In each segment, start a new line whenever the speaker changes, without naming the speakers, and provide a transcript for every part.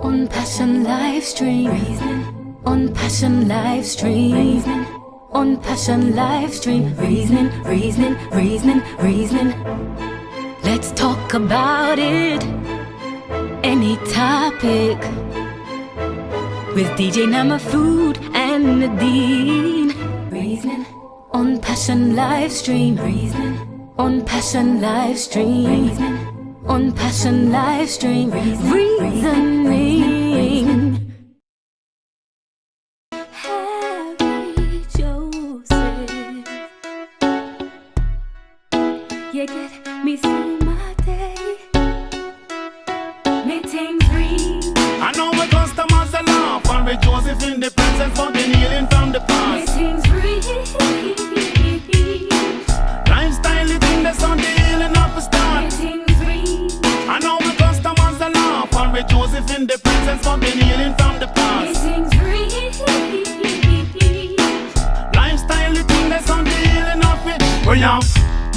On Passion live stream. Reasoning. On Passion live stream. Reasoning. On Passion live stream. Reasoning, reasoning, reasoning, reasoning. Let's talk about it. Any topic. With DJ Nyamafood and Nadine. Reasoning. On Passion live stream. Reasoning. On Passion live stream. Reasoning. On Passion live stream. Reasoning. Harry Joseph, you get me through my day. Me tings read.
I know my customers are laugh and with Joseph in the presence for the healing from the past.
Me tings read.
Lifestyle living that's on the healing of the start.
Me tings read.
I know my customers are laugh and with Joseph in the presence for the healing from the
Me
past.
tings read.
Lifestyle living that's on the healing of it. We have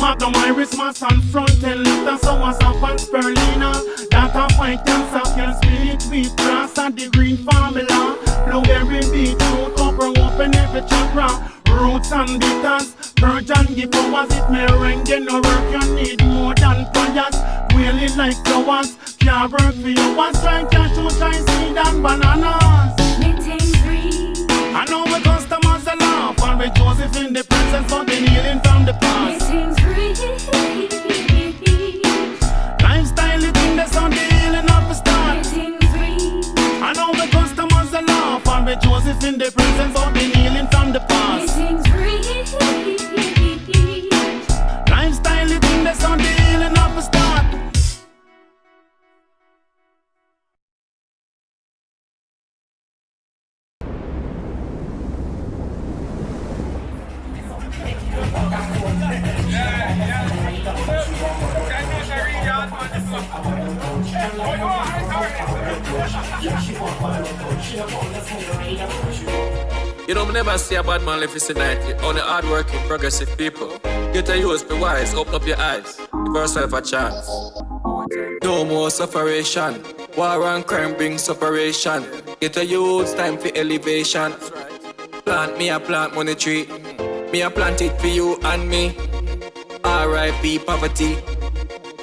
Magnum Iris, Mass and front and left and so was up and spirulina. That a fight cancer can spirit wheat grass and the green formula. Blueberry, beetroot, upper open every chakra. Roots and bitters, purge and give powers. It may rain, then no work, you need more than prayers. Wheeling like flowers, can't work for you. One try, cashew, try, seed and bananas.
Me tings read.
I know my customers are laugh and with Joseph in the presence for the healing from the
Me
past.
tings read.
Lifestyle living that's on the healing of the
Me
start.
tings read.
I know my customers are laugh and with Joseph in the presence for the healing from the
Me
past.
tings read.
Lifestyle living that's on the healing of the start.
You know, me never see a bad man live in night. Only hard-working, progressive people. Get a use, be wise, open up your eyes. Give yourself a chance. No more separation. War and crime bring separation. Get a youth, time for elevation. Plant me a plant money tree. Me a plant it for you and me. R.I.P. poverty.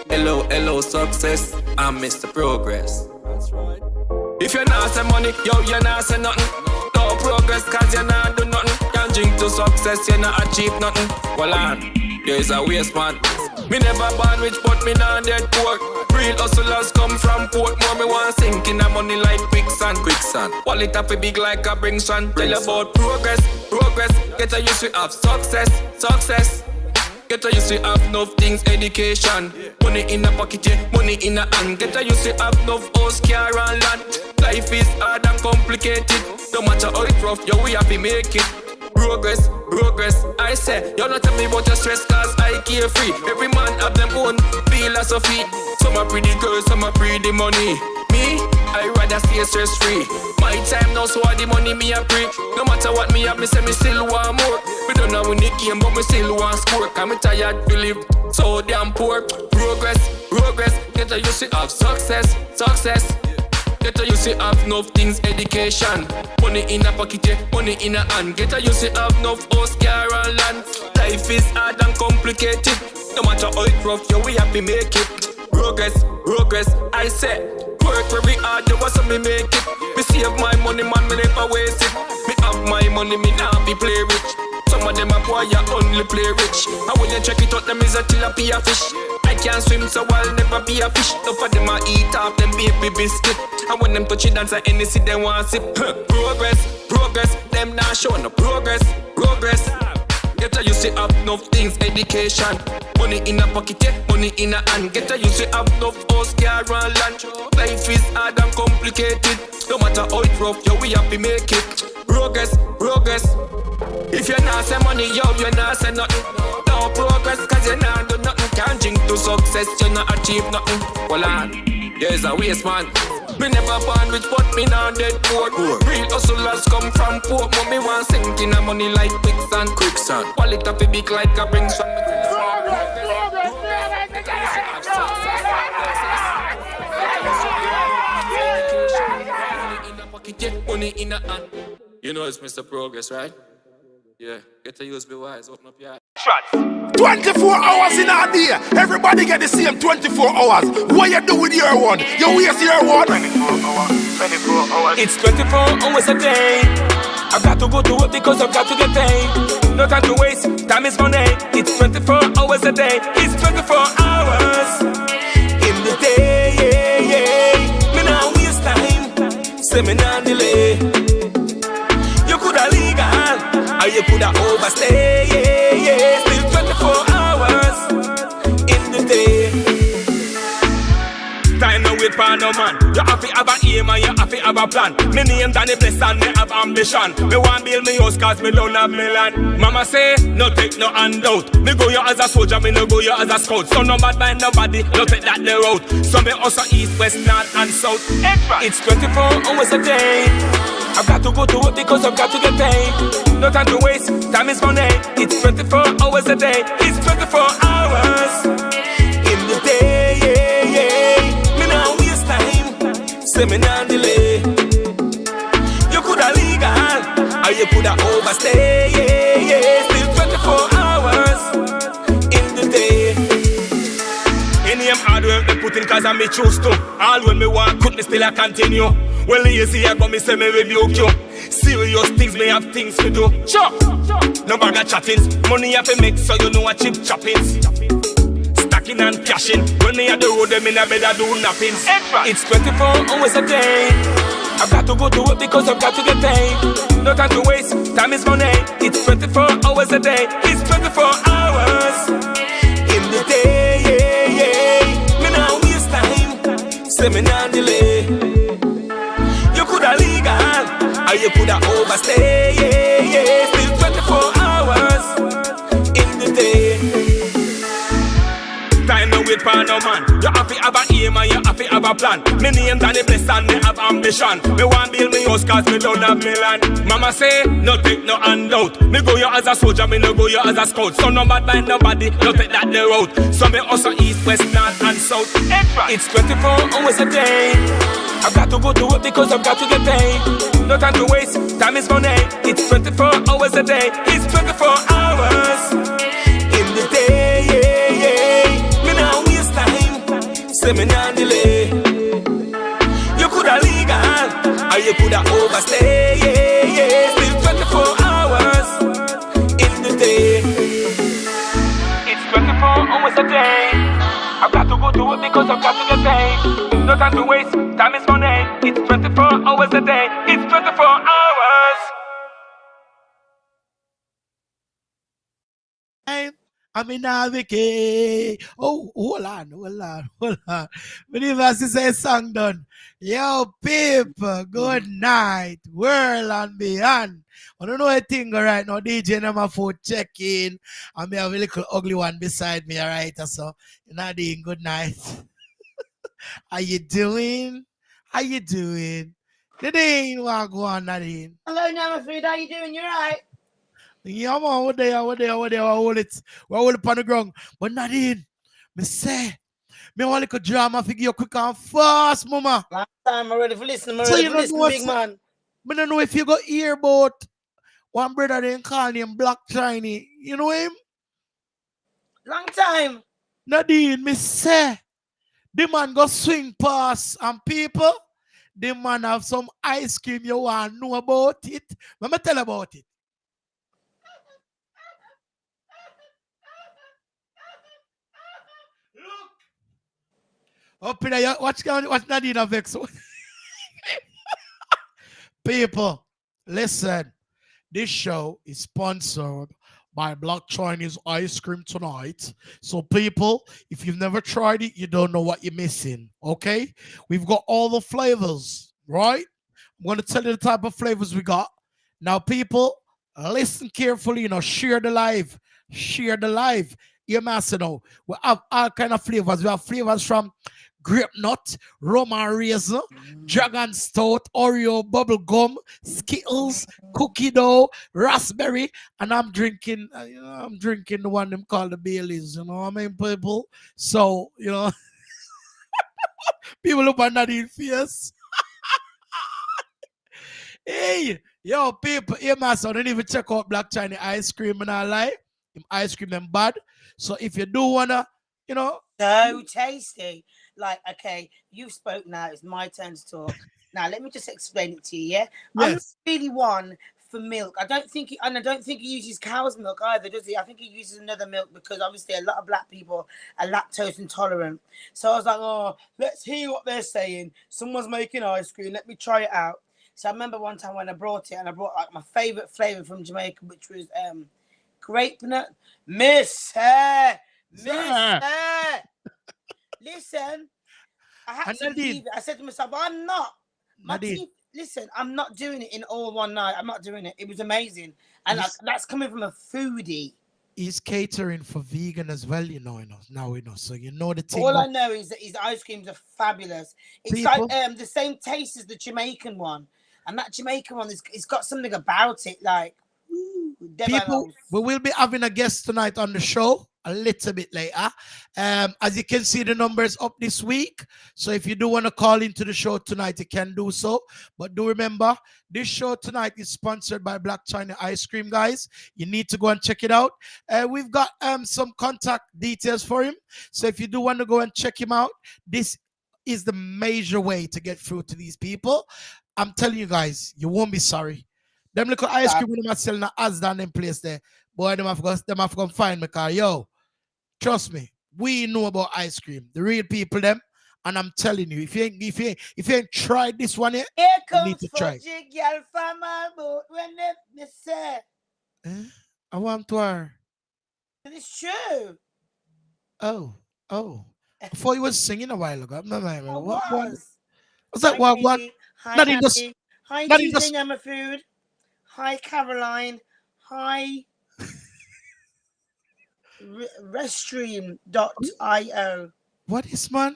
Hello, hello, success. I'm Mr. Progress. If you're not say money, yo, you're not say nothing. No progress, cause you're not do nothing. Can't drink to success, you're not achieve nothing. Well on, there's a waste man. Me never born rich, but me not dead poor. Real hustlers come from Portmore. Me want sink in the money like quicksand, quicksand. Wallet up a big like a bring sun. Tell you about progress, progress. Get a used to have success, success. Get a used to have enough things, education. Money in the pocket, yeah, money in the hand. Get a used to have enough house, car and land. Life is hard and complicated. No matter how it rough, yo, we have to make it. Progress, progress, I say. You not tell me about your stress, cause I carefree. Every man have them own philosophy. Some are pretty girls, some are pretty money. Me, I rather stay stress free. My time now, so all the money me a pre. No matter what me have, me say me still want more. We don't know win the game, but me still want score. Cause me tired to live so damn poor. Progress, progress, get a used to have success, success. Get a used to have enough things, education. Money in a pocket, yeah, money in a hand. Get a used to have enough house, car and land. Life is hard and complicated. No matter how it rough, yo, we have to make it. Progress, progress, I say. Work very hard, you want me make it. Me save my money, man, me never waste it. Me have my money, me not be play rich. Some of them are poor, you only play rich. And when you check it out, them is a tilapia fish. I can't swim, so I'll never be a fish. Enough of them a eat off them baby biscuit. And when them touch it dance at any see them want sip. Progress, progress, them not show no progress, progress. Get a used to have enough things, education. Money in a pocket, yeah, money in a hand. Get a used to have enough house, car and land. Life is hard and complicated. No matter how it rough, yo, we have to make it. Progress, progress. If you're not say money, yo, you're not say nothing. No progress, cause you're not do nothing. Can't drink to success, you not achieve nothing. Well on, there's a waste man. Me never born rich, but me not dead poor. Real hustlers come from Portmore. Me want sink in the money like quicksand, quicksand. Wallet up a big like a bring sun. get money in a hand. You know it's Mr. Progress, right? Yeah, get to use be wise, open up your eyes.
24 hours in a day. Everybody get the same 24 hours. What you do with your one? You waste your one. 24 hours.
It's 24 hours a day. I've got to go to work because I've got to get paid. No time to waste, time is money. It's 24 hours a day. It's 24 hours in the day. Yeah, yeah. Me now waste time. Say me now delay. You coulda legal, or you coulda overstay. Yeah, yeah. Still 24 hours in the day. Time no wait for no man. You have to have a aim and you have to have a plan. Me name Danny Bless and me have ambition. Me want build me house cause me don't have me land. Mama say, no take no handout. Me go you as a soldier, me no go you as a scout. So no bad by nobody, no take that the road. So me also east, west, north and south. It's 24 hours a day. I've got to go to work because I've got to get paid. No time to waste, time is money. It's 24 hours a day. It's 24 hours in the day. Yeah, yeah. Me now waste time. Say me now delay. You coulda legal, or you coulda overstay. Yeah, yeah. Still 24 hours in the day. Any hard work me put in cause I me choose to. All when me want could me still I continue. Well, lazy, I got me say me rebuke you. Serious things, me have things to do. Sure. No bag of chattings. Money have to make, so you know what cheap choppings. Stacking and cashing. When me at the road, them in a bed, I do nappings. It's 24 hours a day. I've got to go to work because I've got to get paid. No time to waste, time is money. It's 24 hours a day. It's 24 hours in the day. Yeah, yeah. Me now waste time. Say me now delay. You coulda legal, or you coulda overstay. Yeah, yeah. Still 24 hours in the day. Time no wait for no man. You have to have a aim and you have to have a plan. Me name Danny Bless and me have ambition. Me want build me house cause me don't have me land. Mama say, no take no handout. Me go you as a soldier, me no go you as a scout. So no bad by nobody, no take that the road. So me also east, west, north and south. It's 24 hours a day. I've got to go to work because I've got to get paid. No time to waste, time is money. It's 24 hours a day. It's 24 hours in the day. Yeah, yeah. Me now waste time. Say me now delay. You coulda legal, or you coulda overstay. Yeah, yeah. Still 24 hours in the day. It's 24 hours a day. I've got to go to work because I've got to get paid. No time to waste, time is money. It's 24 hours a day. It's 24 hours.
I'm in Navike. Oh, hold on. But if I say a song done. Yo, people, good night. World and beyond. I don't know a thing right now. DJ Nyamafood check in. And me have a little ugly one beside me, alright? So, Nadine, good night. How you doing? How you doing? Nadine, what go on, Nadine?
Hello, Nyamafood. How you doing? You right?
Yeah, man, what they hold it. We hold it on the ground. But Nadine, me say, me want a little drama figure you quick and fast, mama.
Last time I'm ready for listening. I'm
So
ready
you
for
don't
listening,
know
big man.
I don't know if you got hear about one brother they call him Black Tiny. You know him?
Long time.
Nadine, me say, the man go swing past and people, the man have some ice cream you want to know about it. Let me tell you about it. Look. Up in there, watch Nadine a vex. People, listen. This show is sponsored by Black Chinese Ice Cream tonight. So people, if you've never tried it, you don't know what you're missing, okay? We've got all the flavors, right? I'm going to tell you the type of flavors we got. Now, people, listen carefully, share the live. Share the live. You must know. We have all kind of flavors. We have flavors from grape nut, rum and raisin, dragon stout, Oreo, bubble gum, Skittles, cookie dough, raspberry, and I'm drinking the one them called the Baileys. You know what I mean, people? So, people look at Nadine's face. Hey, yo, people, here, man, so don't even check out Black China ice cream, and I lie. Him ice cream them bad. So if you do wanna, you know,
So tasty. Like, okay, you spoke now. It's my turn to talk. Now, let me just explain it to you. Yeah, I'm not
yes,
really one for milk. I don't think, and I don't think he uses cow's milk either, does he? I think he uses another milk because obviously a lot of black people are lactose intolerant. So I was like, oh, let's hear what they're saying. Someone's making ice cream. Let me try it out. So I remember one time when I brought it, and I brought like my favorite flavor from Jamaica, which was grape nut. Miss her, miss
sir.
her. Listen, I had
And
to leave
Nadine,
it. I said to myself, I'm not. My
Nadine,
teeth, listen, I'm not doing it in all one night. I'm not doing it. It was amazing. And that's coming from a foodie.
he's catering for vegan as well, now we know. So you know the thing
All I
about
know is that his ice creams are fabulous. It's like
people.
the same taste as the Jamaican one. And that Jamaican one, it's got something about it like, ooh,
People,
Devanos.
we will be having a guest tonight on the show a little bit later. As you can see, the numbers up this week. So if you do want to call into the show tonight, you can do so. But do remember, this show tonight is sponsored by Black China Ice Cream, guys. You need to go and check it out. We've got some contact details for him. So if you do want to go and check him out, this is the major way to get through to these people. I'm telling you guys, you won't be sorry. Them little ice cream when them are selling a Asda in them place there. Boy, them have to come find me, car. Yo, trust me, we know about ice cream. The real people them. And I'm telling you, if you ain't tried this one yet,
Here
you need
comes
to try.
Fudgy Girl from my boat when they say.
I want to her.
It's true.
Oh. I thought you was singing a while ago. No,
I
what one?
was.
What's that
Hi,
one? What?
Katie. Hi,
Nothing just
Kathy. Hi,
nothing
DJ
just
Nyamafood. Hi, Caroline. Hi, Restream.io.
what is man?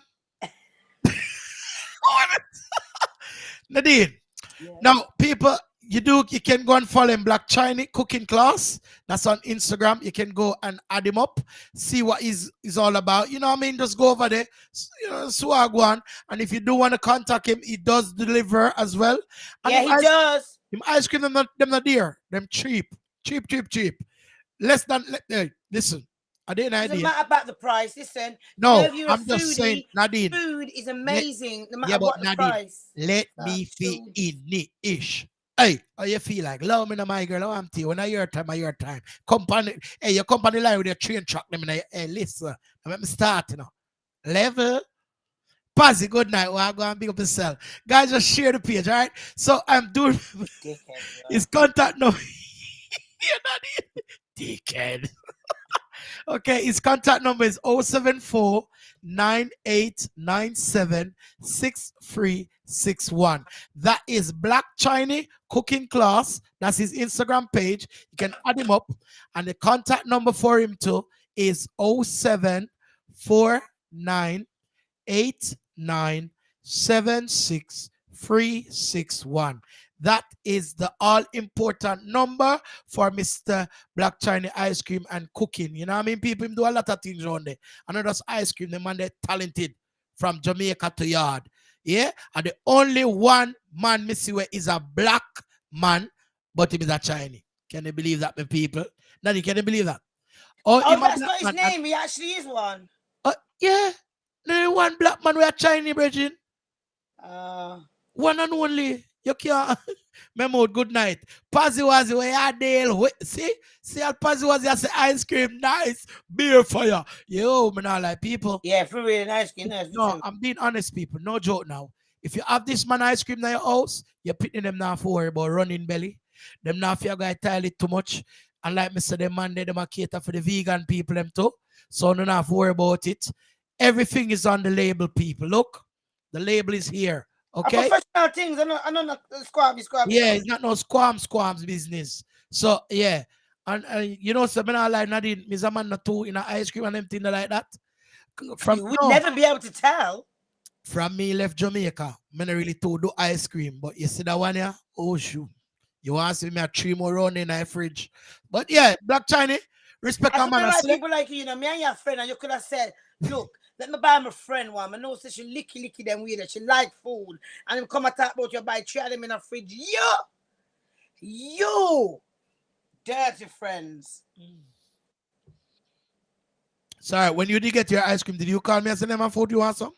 Nadine.
Yeah.
Now, people, you can go and follow him, Black Chinese Cooking Class. That's on Instagram. You can go and add him up, see what is all about. You know what I mean? Just go over there, swag one. And if you do want to contact him, he does deliver as well. And
Yeah, he does.
Him ice cream, them not dear. Them cheap. Less than, listen, I didn't
Doesn't
idea.
matter about the price. Listen,
No,
if you're
I'm
a
just saying,
foodie,
Nadine.
food is amazing no matter
Yeah, but
what the
Nadine,
price.
let me fit in the ish. Hey, how you feel like? Love me, no, my girl. I'm to you. When I your time. Company, hey, your company line with your train track. Them, hey, listen. Let me start, Level. Pazzy, good night. Well, I'm going to big up yourself. Guys, just share the page, all right? So I'm doing his contact number. You're not dickhead. Okay, his contact number is 074 9897 6361. That is Black Chinese Cooking Class. That's his Instagram page. You can add him up. And the contact number for him too is 0749897631. That is the all-important number for Mr. Black Chinese Ice Cream and Cooking. You know what I mean? People do a lot of things around there. And not just ice cream, the man they're talented from Jamaica to yard. Yeah? And the only one man missing where is a black man, but he is a Chinese. Can you believe that, my people? Nanny, can you believe that?
Oh, that's not his name. He actually is one.
Yeah. No one black man with a Chinese virgin. One and only. You can't. Memo, good night. Pazzy was where you deal. See how Pazzy was say ice cream, nice. Beer fire. Yo, man, I like people.
Yeah, for real, ice cream. Nice.
No, I'm being honest, people. No joke now. If you have this man ice cream in your house, you're picking them now for worry about running belly. Them now if you guys tile it too much. And like Mr. Them man, them a cater for the vegan people them too. So don't have to worry about it. Everything is on the label, people. Look, the label is here. Okay.
Professional things. I know not squabby.
Yeah, it's not no squams business. So yeah, and you know, something I like Nadine, Miss man not too in a ice cream and everything like that. From
you would never be able to tell.
From me left Jamaica, I not really too do ice cream, but you see that one here? Oh shoot. You want to see me a 3 more run in my fridge. But yeah, Black Chinese, respect a man.
People like you know, me and your friend, and you could have said, look, let me buy my friend one. I know she licky them with it. She like food. And them come and talk about you buy 3 of them in a fridge. Yeah. You dirty friends.
Sorry, when you did get your ice cream, did you call me and say, Nyamafood, you want some?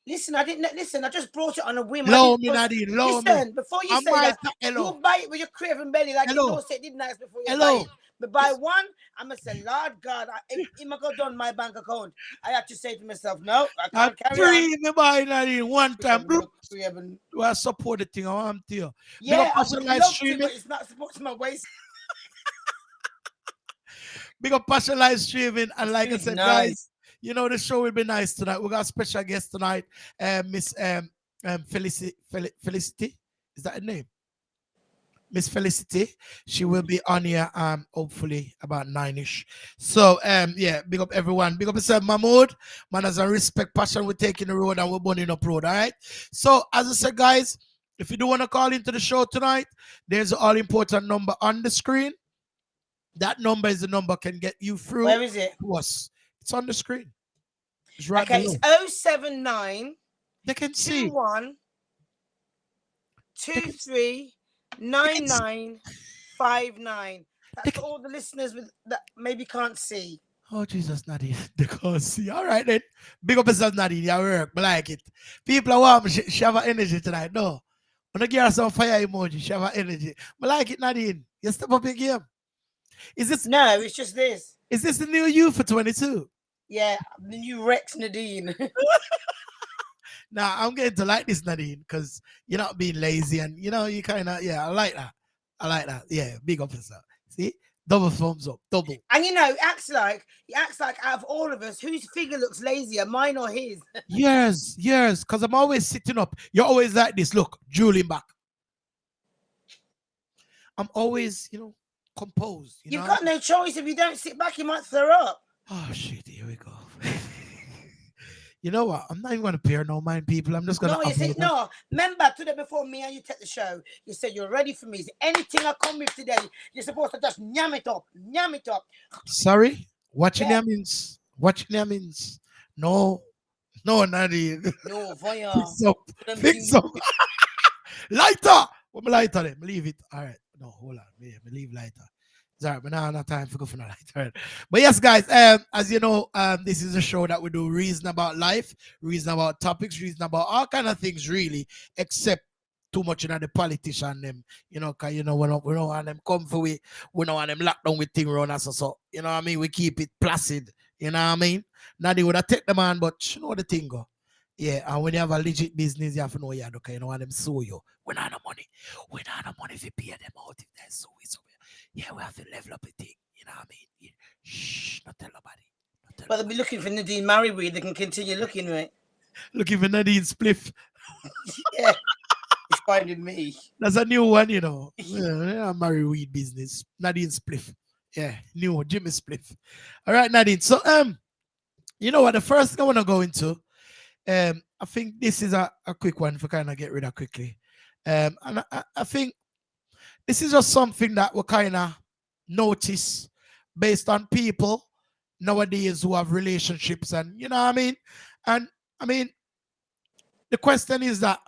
Listen, I didn't listen. I just brought it on a whim. I
Low
didn't
me, Nadine, low me.
listen. Before you
I
say
might
that,
hello.
you buy it with your craven belly like you
Hello.
know. Say it did nice before you buy
Hello.
it. But buy one, I'm gonna say, Lord God, if I go down my bank account, I have to say to myself, no, I
I
can't carry on.
three me buy Nadine one time.
Craven,
Bloop.
craven.
Do I support the thing? I want to you. Big up
Yeah, I
Passion
would
Live
love to,
streaming.
but it's not supposed to my waist.
Big up Passion Live streaming. And like I
It's
said,
nice.
guys, you know the show will be nice tonight. We got a special guest tonight, Miss Felicity. Is that her name? Miss Felicity. She will be on here hopefully about 9ish. So yeah, big up everyone. Big up yourself, Mahmood. Man, as a respect passion, we're taking the road and we're burning up road. All right. So as I said, guys, if you do want to call into the show tonight, there's an all important number on the screen. That number is the number can get you through
Where is it?
to us. It's on the screen. It's right
Okay,
below.
it's 079
They can see.
21
They can-
23 9959.
They
That's
can-
for all the listeners with that maybe can't see.
Oh Jesus, Nadine. They can't see. All right then. Big up yourself, Nadine. You work. I like it. People are warm. She have her energy tonight. No. When I give her some fire emoji, she have her energy. I like it, Nadine. You step up your game. Is this
No, it's just this.
the new you for 22?
Yeah, the new Rex Nadine.
Now I'm getting to like this, Nadine, because you're not being lazy and you know you kind of I like that. I like that. Yeah, big up yourself. See, double thumbs up, double.
And you know, he acts like out of all of us, whose figure looks lazier, mine or his?
Yes, because I'm always sitting up. You're always like this. Look, drooling back. I'm always, composed.
You've got no choice. If you don't sit back, you might throw up.
Oh shit! Here we go. You know what? I'm not even gonna pair no mind people. I'm just gonna.
No, you see, no. Remember today before me and you take the show, you said you're ready for me. Anything I come with today, you're supposed to just nyam it up.
Sorry, watching
Yeah.
means. No, Nadine.
No, fire.
Fix up. Lighter. What my lighter then? Leave it. All right. No, hold on. Me leave lighter. Sorry, but now I don't have time for go for no lighter. But yes, guys, as you know, this is a show that we do reason about life, reason about topics, reason about all kind of things, really, except too much in the politician them, cause we don't want them come for we don't want them locked down with thing around us, so you know what I mean. We keep it placid, you know what I mean. Now they would have take the man, but you know the thing go. Yeah, and when you have a legit business, you have to know you okay, you know want them sue you. We don't have the money. We don't have the money if you pay them out if they sue it. So yeah, we have to level up the thing, you know what I mean? Yeah. Shh, not tell nobody.
But they'll be looking for Nadine Marryweed. They can continue looking, right?
Looking for Nadine Spliff.
Yeah. It's finding me.
That's a new one, Yeah, marry weed business. Nadine Spliff. Yeah, new Jimmy Spliff. All right, Nadine. So you know what? The first thing I want to go into, I think this is a quick one for kind of get rid of quickly. And I think this is just something that we kind of notice based on people nowadays who have relationships, and you know what I mean. And I mean, the question is that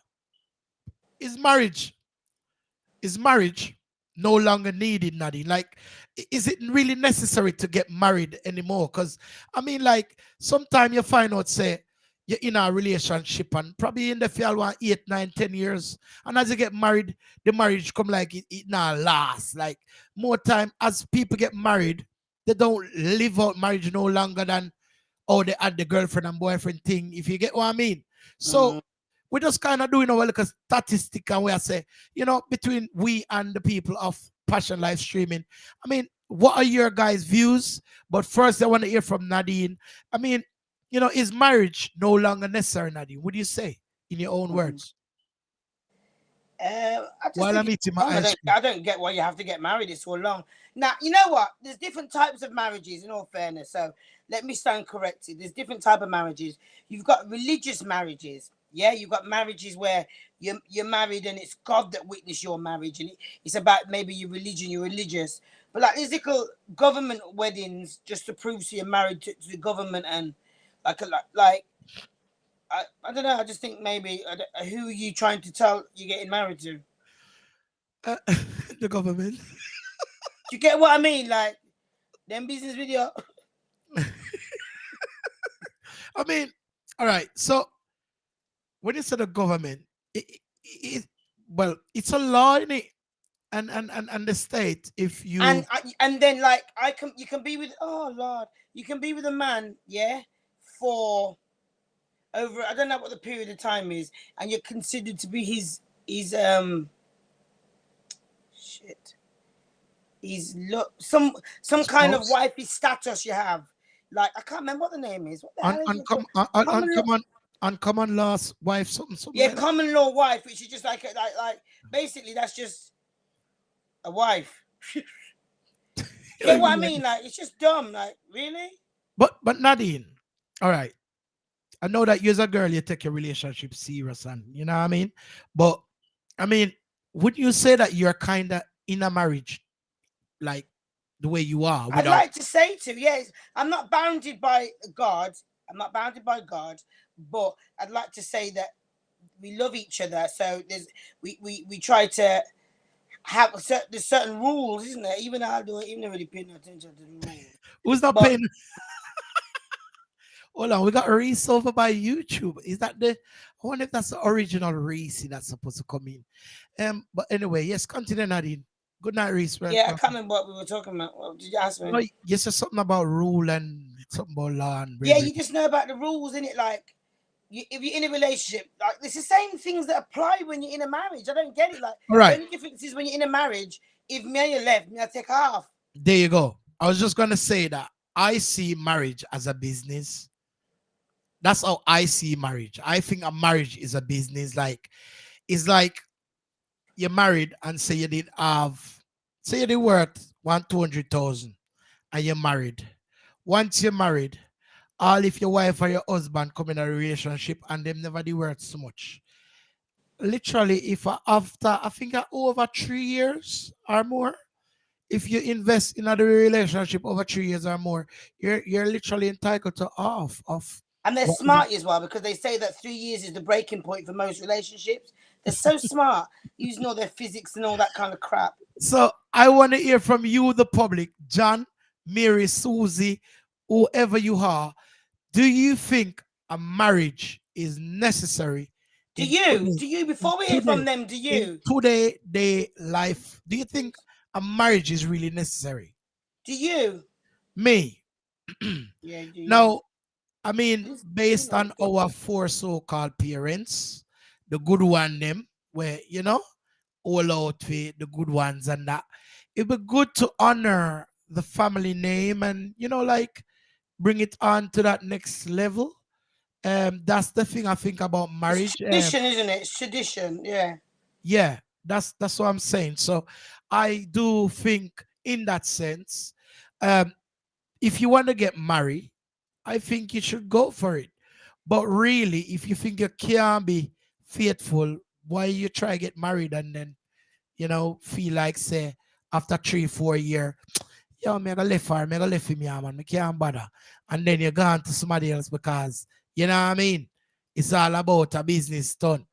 is marriage no longer needed, Nadine? Like, is it really necessary to get married anymore? Because I mean, like, sometimes you find out, say, you're in a relationship and probably in the field 8, 9, 10 years. And as you get married, the marriage come like it now lasts. Like more time as people get married, they don't live out marriage no longer than they had the girlfriend and boyfriend thing, if you get what I mean. So we're just kind of doing our little statistic and we are say, between we and the people of Passion Live Streaming. I mean, what are your guys' views? But first I want to hear from Nadine. I mean, is marriage no longer necessary, Nadine? What do you say in your own words?
I
While I'm eating my ice cream.
I don't get why you have to get married. It's so long. Now, you know what? There's different types of marriages, in all fairness. So let me stand corrected. There's different type of marriages. You've got religious marriages. Yeah, you've got marriages where you're married and it's God that witnessed your marriage. And it's about maybe your religion, you're religious. But like these little government weddings just to prove so you're married to the government and I don't know. I just think maybe who are you trying to tell you're getting married to?
The government.
Do you get what I mean? Like them business video.
I mean, all right. So when you say the government, it well, it's a law in it, and the state. If you
And then like you can be with, oh Lord, you can be with a man, yeah, for over, I don't know what the period of time is, and you're considered to be his shit. He's look some kind of
spouse,
wifey status you have. Like I can't remember what the name is. What the hell is it called? Common law.
uncommon last wife, something
Yeah,
like that.
common law wife, which is just like basically that's just a wife. Get what I mean? Like it's just dumb. Like really?
But Nadine, all right. I know that you're a girl, you take your relationship serious, and you know what I mean. But I mean, would you say that you're kind of in a marriage, like the way you are,
I'd
without?
like to say to, yes, I'm not bounded by God. I'm not bounded by God, but I'd like to say that we love each other. So we try to have there's certain rules, isn't there? Even I do, even really paying attention to the rules.
Who's not
But
paying? Hold on, we got Reese over by YouTube. Is that the? I wonder if that's the original Reese that's supposed to come in. But anyway, yes, continue, Nadine. Good night, Reese.
yeah, I
Welcome.
can't remember what we were talking about. What did you ask
No,
me?
you said something about rule and something about law and
Yeah,
bravery.
you just know about the rules, innit? Like if you're in a relationship, like it's the same things that apply when you're in a marriage. I don't get it. Like
All
the
right,
only difference is when you're in a marriage, if me and you left, me I take half.
there you go. I was just gonna say that I see marriage as a business. That's how I see marriage. I think a marriage is a business. Like it's like you're married and say you did have, say you did worth 1 200,000 and you're married. Once you're married, all if your wife or your husband come in a relationship and them never did worth so much. Literally, if after I think over 3 years or more, if you invest in another relationship over 3 years or more, you're literally entitled to half of
And they're
whatever.
smart as well because they say that 3 years is the breaking point for most relationships. They're so smart, using all their physics and all that kind of crap.
So I want to hear from you, the public, John, Mary, Susie, whoever you are. Do you think a marriage is necessary
Do
in
you? Do you? Before we hear from
today
them, do
in
you?
today day life? Do you think a marriage is really necessary?
Do you?
Me.
Yeah, do you?
Now, I mean, based on our four so-called parents, the good one them, where all out for the good ones and that. It'd be good to honor the family name and like bring it on to that next level. That's the thing I think about
It's
marriage.
tradition, isn't it? It's tradition. Yeah.
Yeah, that's what I'm saying. So I do think in that sense, um, if you want to get married, I think you should go for it. But really, if you think you can't be faithful, why you try get married and then feel like say after 3 4 years, yo, me gonna left her, me gonna left him, yeah, man, me can't bother. And then you're gone to somebody else because you know what I mean? It's all about a business stunt.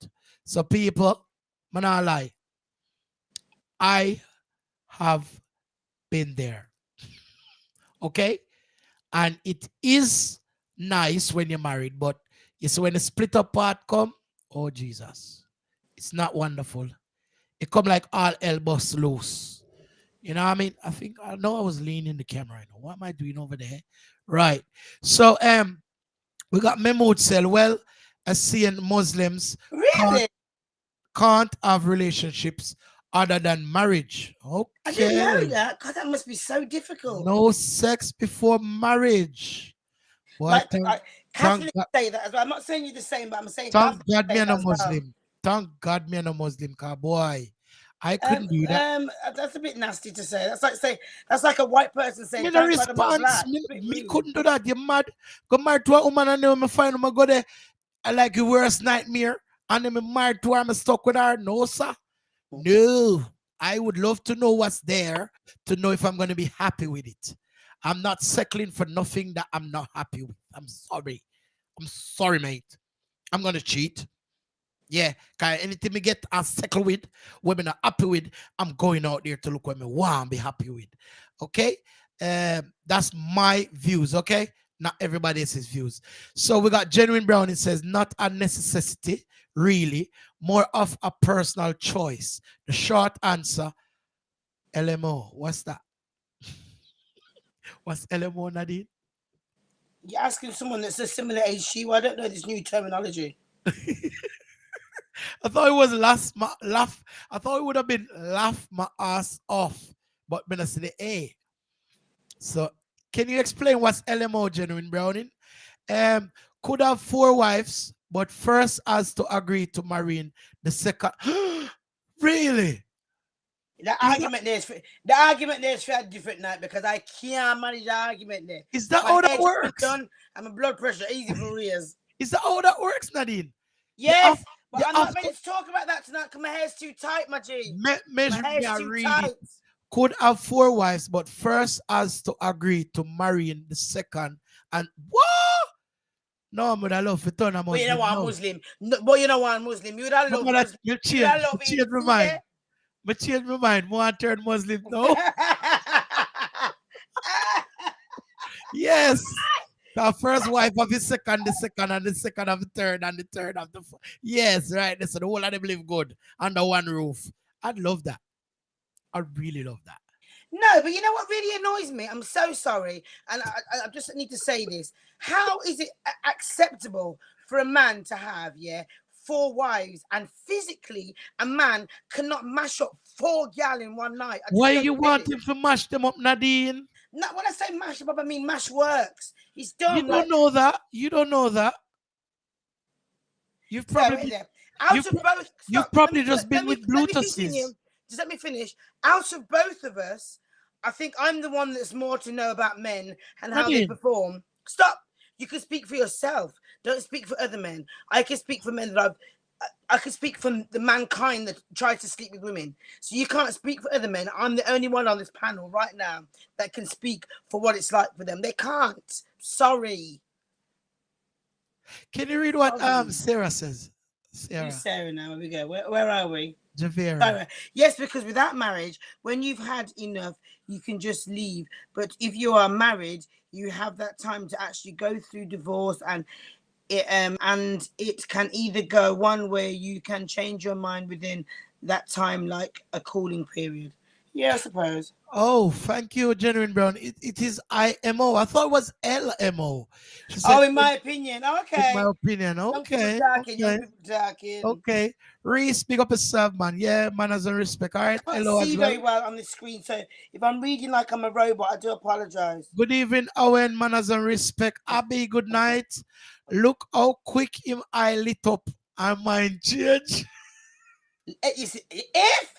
So people, man, I lie. I have been there. Okay? And it is nice when you're married, but you see when the split up part come, oh Jesus, it's not wonderful. It come like all elbows loose. You know what I mean? I know I was leaning the camera. What am I doing over there? Right. So we got Mahmoud Sel. Well, as seeing Muslims can't,
Really?
can't have relationships other than marriage.
I didn't know
Okay.
that. God, that must be so difficult.
No sex before marriage. Boy,
Like,
thank,
like
thank
Catholics
God,
say that as well. I'm not saying you're the same, but I'm saying
thank
Catholics
God me
say
and
that
a
as well.
Muslim. Thank God me and a Muslim, car boy. I couldn't do that.
That's a bit nasty to say. That's like a white person saying,
Me no
"Thank God I'm not
response.
black."
Me,
It's a bit
me
rude.
couldn't do that. You mad? Go married to a woman and then me find him go there. I like your worst nightmare. And then me married to her, I'm stuck with her. No, sir. No. I would love to know what's there to know if I'm going to be happy with it. I'm not settling for nothing that I'm not happy with. I'm sorry. I'm sorry, mate. I'm going to cheat. Yeah, cause anything me get a settle with, women are happy with, I'm going out there to look what me want and be happy with. Okay? That's my views, okay? Not everybody else's views. So we got Genuine Brown. It says not a necessity, really, more of a personal choice. The short answer, LMO. What's that? What's LMO, Nadine?
You're asking someone that's a similar age to you. I don't know this new terminology.
I thought it was laugh. I thought it would have been laugh my ass off, but when I see the A. So can you explain what's LMO, Genuine Browning? Could have 4 wives, but first has to agree to marrying the second. Really?
The argument there is for a different night because I can't manage the argument there.
Is that
My
how that
head's
works?
done and my blood pressure easy for years.
Is that how that works, Nadine?
Yes, but I'm not ready to talk about that tonight because my hair's too tight, my G.
Measure
My
me
hair's
a
too
reading.
tight.
Could have 4 wives, but first has to agree to marrying the second. And what? No, but I love to turn a Muslim.
But you know what, I'm Muslim. No, but you know what, I'm Muslim. You would have love Muslim.
You change my mind. But change my mind. More turn Muslim now. Yes. The first wife of the second, and the second of the third, and the third of the fourth. Yes, right. So the whole of them live good under one roof. I'd love that. I really love that.
No, but you know what really annoys me? I'm so sorry. And I just need to say this. How is it acceptable for a man to have, 4 wives and physically a man cannot mash up 4 gal in one night?
Why you want him to mash them up, Nadine?
No, when I say mash up, I mean mash works. He's done.
You don't know that. You don't know that. You've probably you've probably just been with Bluetooths.
Just let me finish. Out of both of us, I think I'm the one that's more to know about men and how they perform. Stop. You can speak for yourself. Don't speak for other men. I can speak for men that I can speak from the mankind that tries to sleep with women. So you can't speak for other men. I'm the only one on this panel right now that can speak for what it's like for them. They can't. Sorry.
Can you read what Sarah says?
Sarah now. Here we go. Where are we?
Javera.
Yes, because without marriage, when you've had enough, you can just leave. But if you are married, you have that time to actually go through divorce, and it can either go one way, you can change your mind within that time, like a cooling period. Yeah, I suppose.
Oh, thank you, Genuine Brown. It is IMO. I thought it was LMO.
In my opinion. Okay.
In my opinion. Okay. Okay. Reese, big up yourself, man. Yeah, manners and respect. All right.
I can't see very well on the screen, so if I'm reading like I'm a robot, I do apologize.
Good evening, Owen. Manners and respect. Abby, good night. Look how quick him eye lit up. I mind change.
If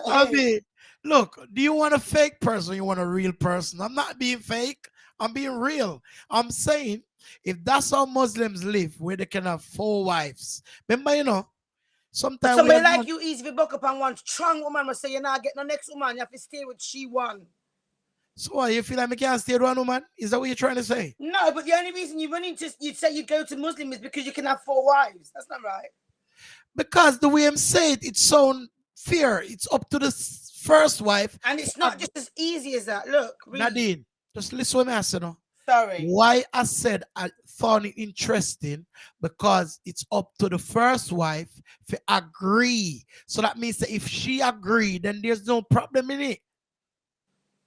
Abby, look, do you want a fake person or you want a real person? I'm not being fake. I'm being real. I'm saying if that's how Muslims live, where they can have 4 wives. Remember, sometimes
somebody like you easy to book up on one strong woman will say you're not getting the next woman. You have to stay with she one.
So why you feel like I can't stay with one woman? Is that what you're trying to say?
No, but the only reason you'd say you go to Muslim is because you can have 4 wives. That's not right.
Because the way I'm saying it sounds fair. It's up to the first wife.
And it's not just as easy as that. Look,
Nadine, just listen to me, I said,
sorry.
Why I said I found it interesting, because it's up to the first wife to agree. So that means that if she agree, then there's no problem in it.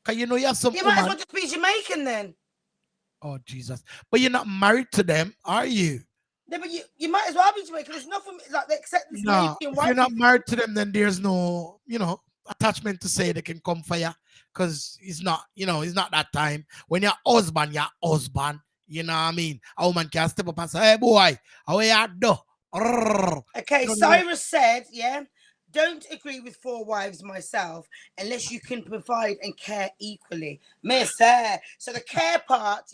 Because you have some.
You might as well just be Jamaican then.
Oh, Jesus. But you're not married to them, are you?
Yeah, but you might as well be Jamaican. There's nothing like they accept this.
No, if you're not married to them, then there's no, attachment to say they can come for you, because it's not, it's not that time. When you're husband, you know what I mean? A woman can step up and say, hey boy, how you do?
Okay, Cyrus said, don't agree with 4 wives myself unless you can provide and care equally. Miss, so the care part,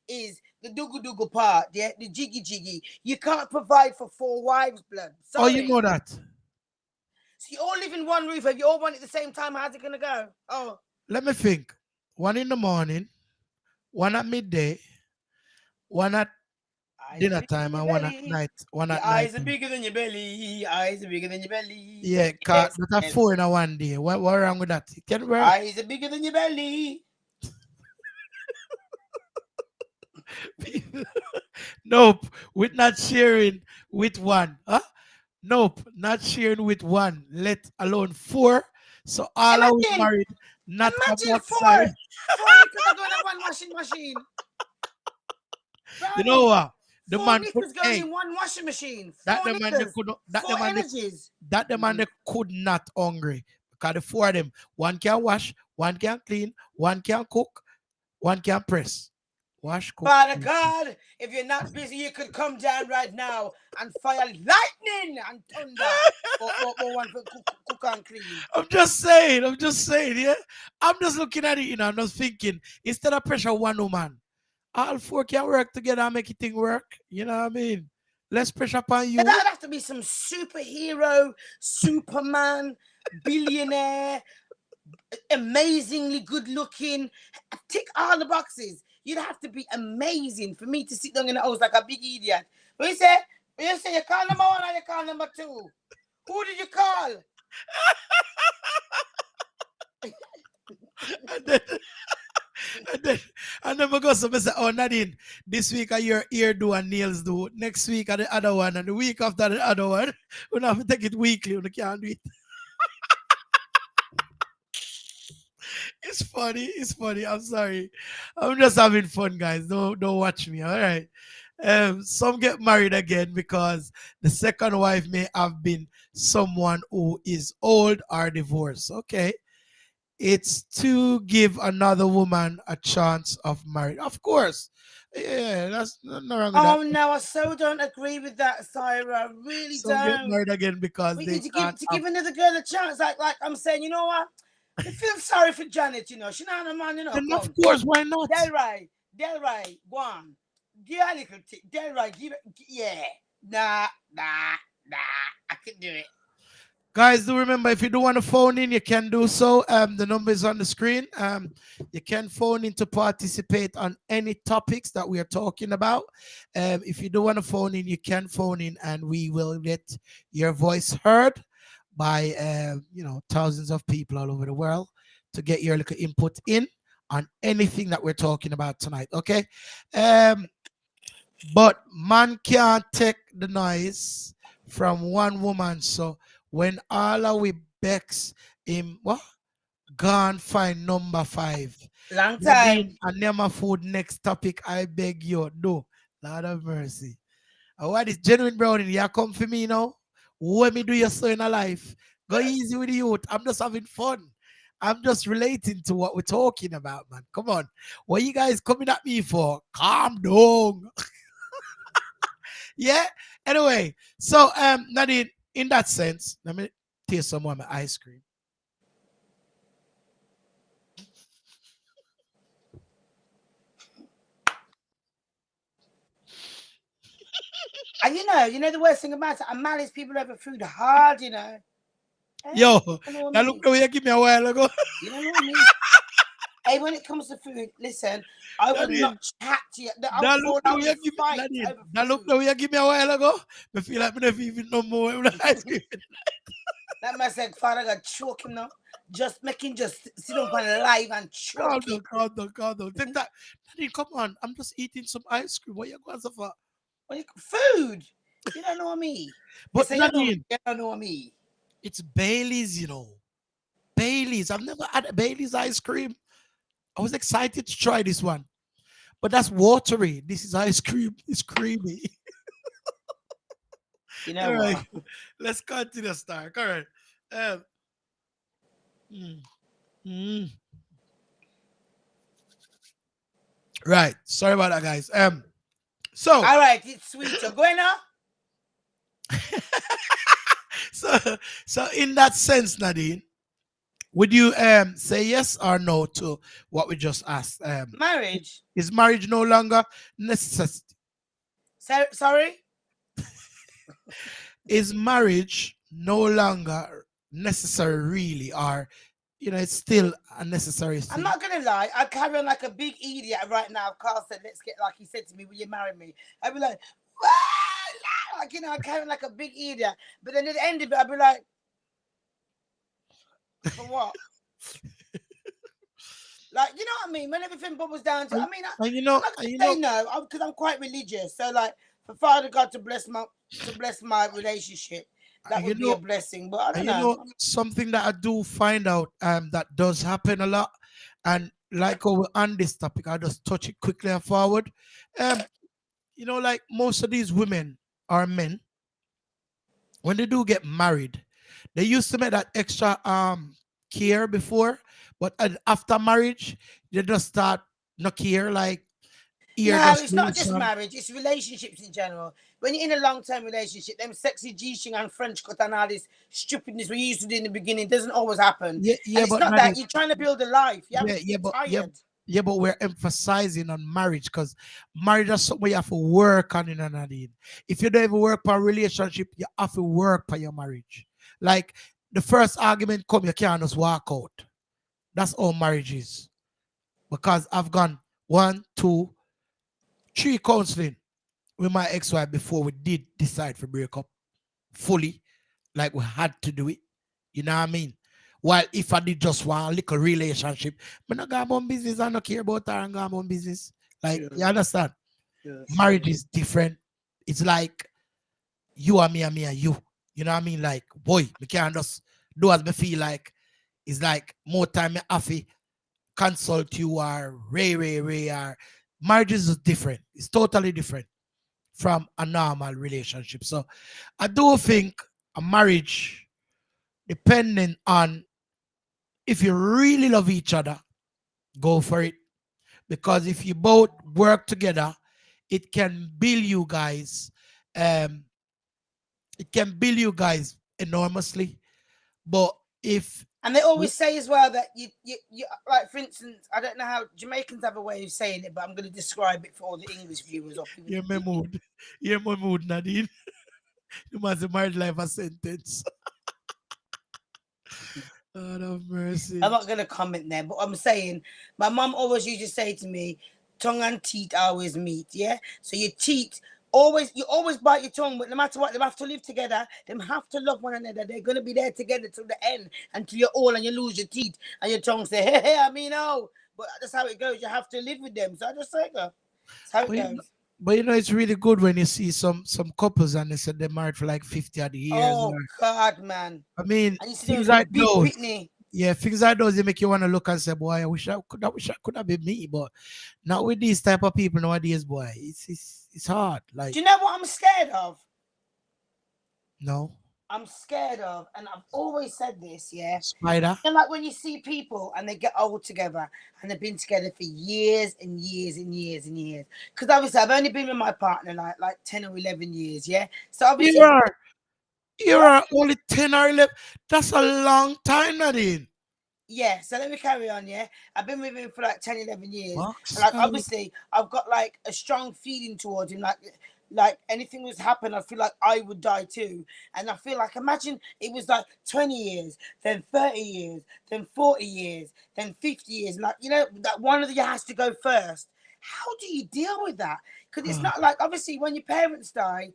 is the doogle part, the jiggy. You can't provide for 4 wives, blood. Sorry.
Oh, you know that.
So you all live in one roof. If you all want it at the same time, how's it gonna go? Oh,
let me think. 1 in the morning, 1 at midday, 1 at
Eyes are
dinner
bigger
time
than your
and one at
belly.
night, one
Your
at night.
eyes are bigger than your belly. Eyes are bigger than your belly.
Yeah,
Yes,
that's a
yes.
4 in a one day. What wrong with that? It can work.
Eyes are bigger than your belly.
Nope, with not sharing with one. Huh? Nope, not sharing with one, let alone 4. So all are we
Imagine,
married, not have
imagine
outside.
four liquors are going in one washing machine.
You know
Brownie,
what? The
four
man could,
liquors going
hey,
in one washing machine.
that
Four
the man they
liquors,
could not,
four energies.
that the man they could not hungry. Because the 4 of them, one can wash, one can clean, one can cook, one can press. Wash, cook.
Father
Clean.
God, if you're not busy, you could come down right now and fire lightning and thunder. Or one for cook and clean.
I'm just saying, yeah. I'm just looking at it, I'm just thinking, instead of pressure one woman, all 4 can work together and make it thing work. You know what I mean? Less pressure upon
That
you.
would have to be some superhero, Superman, billionaire, amazingly good looking, tick all the boxes. You'd have to be amazing for me to sit down in the house like a big idiot. What you say? You call number 1 or you call number 2? Who did you call?
And then, and then, and then I go so I say, oh Nadine, this week I your ear do and nails do. Next week are the other one, and the week after the other one. We don't have to take it weekly. We can't do it. It's funny. It's funny. I'm sorry. I'm just having fun, guys. Don't watch me. All right. Some get married again because the second wife may have been someone who is old or divorced. Okay. It's to give another woman a chance of marriage. Of course. Yeah, that's no wrong with that.
Oh no, I so don't agree with that, Syra. I really
Some get
don't.
married again because
We
they
need to
can't have.
give another girl a chance. Like I'm saying, you know what? I feel sorry for Janet, She not a man,
Then of
come.
course, why not?
Delray, go on. Give a little Delray, yeah. Nah. I can do it.
Guys, do remember if you do want to phone in, you can do so. The number is on the screen. You can phone in to participate on any topics that we are talking about. If you do want to phone in, you can phone in, and we will get your voice heard by thousands of people all over the world to get your little input in on anything that we're talking about tonight. Okay, but man can't take the noise from one woman, so when all of we bex him, what? Gone find number 5.
Long time.
Nadine and Nyamafood next topic, I beg you, do. Lord of mercy. What is genuine browning? You come for me now? What me do you so in a life? Go easy with the youth. I'm just having fun. I'm just relating to what we're talking about, man. Come on. What you guys coming at me for? Calm down. Yeah. Anyway, so Nadine, in that sense, let me taste some more of my ice cream.
And you know the worst thing about it, I manage people over food hard,
Yo,
You know
now look the way you give me a while ago.
You know what I mean? Hey, when it comes to food, listen, I would
Nadine,
not chat to you. I
now
would
look
fall
the
out
way you
with
give me,
fight
Nadine,
over
now look
food.
the way you give me a while ago. I feel like I never even know more with the ice cream.
That man said, Father God, choke him now. Just make him just sit up on live and
Calm
choke
down,
him.
calm down. Take that. Nadine, come on. I'm just eating some ice cream. What you going so for?
Food. You don't know me.
But
They say
Nadine,
you don't know me.
it's Bailey's, Bailey's. I've never had a Bailey's ice cream. I was excited to try this one. But that's watery. This is ice cream. It's creamy.
You know
All
what?
right. Let's continue, Stark. All right. Mm, mm. Right. Sorry about that, guys. So
All right, it's sweet. You're going now?
so in that sense, Nadine, would you say yes or no to what we just asked?
Marriage.
Is marriage no longer necessity?
Sorry?
Is marriage no longer necessary really, or it's still a necessary
I'm
thing?
not gonna lie, I carry on like a big idiot right now. Carl said, let's get, like he said to me, will you marry me? I'd be like, Like, you know, I carry like a big idiot. But then at the end of it, I'd be like, for what? Like, you know what I mean? When everything bubbles down to, I mean,
And you
I'm
know,
not
and you
gonna say
know,
no because I'm quite religious. So, like, for Father God to bless my relationship, that
and you
would be a
know,
blessing. But I
and
don't
you
know.
know something that I do find out that does happen a lot, and like over on this topic, I just touch it quickly and forward. Um, you know, like most of these women or men, when they do get married, they used to make that extra care before, but after marriage, they just start not care, like ear
No,
just
it's not just
loosen.
marriage, it's relationships in general. When you're in a long term relationship, them sexy G string and French cut and all this stupidness we used to do in the beginning doesn't always happen.
Yeah,
And
yeah,
it's
but
not
not
that you're trying to build a life, you're having
yeah,
to get tired.
yeah, but we're emphasizing on marriage because marriage is something you have to work on in an Nadine. If you don't even work for a relationship, you have to work for your marriage. Like the first argument come, you can't just walk out. That's all marriage is. Because I've gone one, two, three counseling with my ex-wife before we did decide for break up fully, like we had to do it. You know what I mean? While if I did just one little relationship, but not got my own business, I don't care about her and got my own business. Like, you understand?
Yes.
Marriage is different. It's like you and me and you. You know what I mean? Like, boy, we can't just do as me feel like. It's like more time me have to consult you or ray or marriage is different. It's totally different from a normal relationship. So I do think a marriage, depending on if you really love each other, go for it. Because if you both work together, it can build you guys. Um, it can build you guys enormously. But if
And they always say as well that you like, for instance, I don't know how Jamaicans have a way of saying it, but I'm going to describe it for all the English viewers or people.
you're my mood, you're my mood, Nadine. You must have married life a sentence. God of
I'm
mercy.
not going to comment there, but I'm saying my mum always used to say to me, tongue and teeth always meet. Yeah, so your teeth always, you always bite your tongue, but no matter what, they have to live together. They have to love one another. They're going to be there together till the end, until you're old and you lose your teeth and your tongue say, hey, I mean, oh, but that's how it goes. You have to live with them. So I just say that. That's how it
But
goes.
but it's really good when you see some couples and they said they're married for like 50 odd years.
Oh God, man!
I mean,
And you see there
things
was a
like
big
those.
pitney.
Yeah, things like those they make you want to look and say, boy, I wish I could have been me, but not with these type of people nowadays, boy. It's hard. Like,
Do you know what I'm scared of?
no.
I'm scared of, and I've always said this, yeah.
Spider.
And like when you see people and they get old together and they've been together for years and years and years and years. Because obviously I've only been with my partner like 10 or 11 years, yeah. So
You
obviously,
are you
what?
are only 10 or 11. That's a long time, Nadine.
Yeah, so let me carry on, yeah. I've been with him for like 10, 11 years. And
Box.
like obviously I've got like a strong feeling towards him. Like anything was happen, I feel like I would die too. And I feel like, imagine it was like 20 years, then 30 years, then 40 years, then 50 years. Like, you know, that one of you has to go first. How do you deal with that? Because it's not like, obviously when your parents die,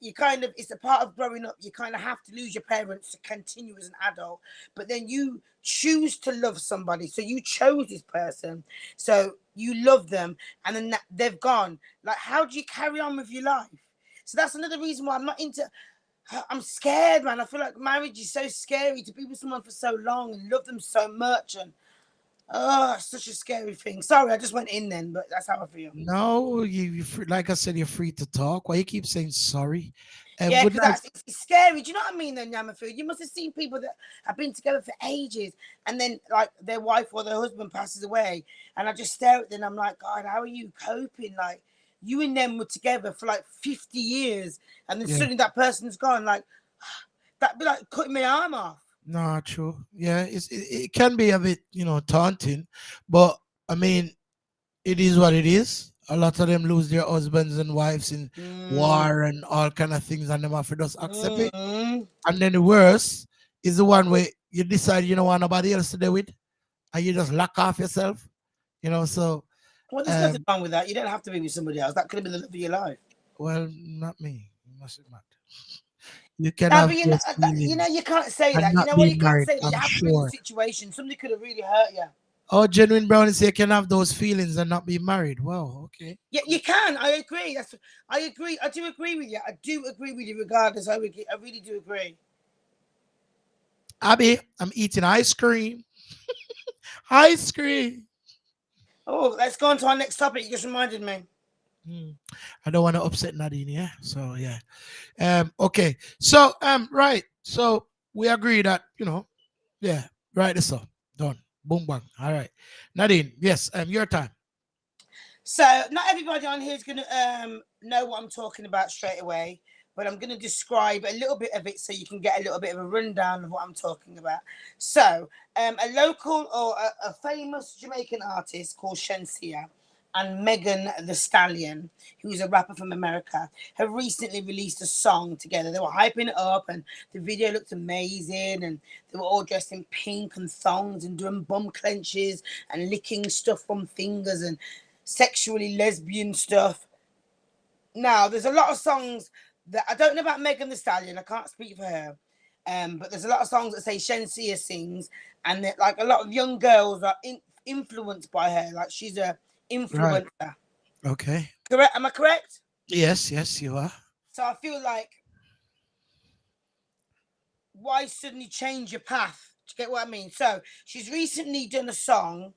you kind of, it's a part of growing up. You kind of have to lose your parents to continue as an adult. But then you choose to love somebody. So you chose this person. So you love them, and then they've gone. Like, how do you carry on with your life? So that's another reason why I'm not into. I'm scared, man. I feel like marriage is so scary to be with someone for so long and love them so much, and oh, it's such a scary thing. Sorry, I just went in then, but that's how I feel.
No, like I said, you're free to talk. Why you keep saying sorry?
Yeah,
Good
because
night.
that's it's scary. Do you know what I mean, though, Nyamafood? You must have seen people that have been together for ages, and then like their wife or their husband passes away, and I just stare at them. I'm like, God, how are you coping? Like, you and them were together for like 50 years, and then
Yeah.
suddenly that person's gone. Like, that'd be like cutting my arm off.
No, true. Yeah, it can be a bit, taunting, but I mean, it is what it is. A lot of them lose their husbands and wives in
Mm,
war and all kind of things, and them have to just accept it.
mm.
And then the worst is the one where you decide you don't want nobody else to do it, and you just lock off yourself. So
Well, there's nothing
um,
wrong with that. You don't have to be with somebody else. That could have been the love of your life.
Well, not me. You must admit. You can
No,
have
but
those
you know,
feelings
you can't say
and
that. You
not
know what?
be
You can't
married.
say that. You
I'm
haven't been in a
sure.
situation. Somebody could have really hurt you.
Oh, genuine brownie say you can have those feelings and not be married. Wow. Okay.
Yeah, you can. I agree. I agree. I do agree with you. I do agree with you. Regardless, I really do agree.
Abby, I'm eating ice cream. Ice cream.
Oh, let's go on to our next topic. You just reminded me.
Hmm. I don't want to upset Nadine. Yeah. So yeah. Okay. So right. So we agree that yeah. Right. This up. Done. Boom bang. All right. Nadine. Yes. Your time.
So not everybody on here is going to know what I'm talking about straight away, but I'm going to describe a little bit of it so you can get a little bit of a rundown of what I'm talking about. So a local or a famous Jamaican artist called Shensia and Megan the Stallion, who's a rapper from America, have recently released a song together. They were hyping it up, and the video looked amazing, and they were all dressed in pink and thongs and doing bum clenches and licking stuff from fingers and sexually lesbian stuff. Now, there's a lot of songs that I don't know about Megan the Stallion. I can't speak for her. But there's a lot of songs that say Shensia sings, and that like a lot of young girls are influenced by her. Like she's a
Right.
influencer.
Okay.
Correct? Am I correct?
Yes. Yes, you are.
So I feel like why suddenly change your path? Do you get what I mean? So she's recently done a song,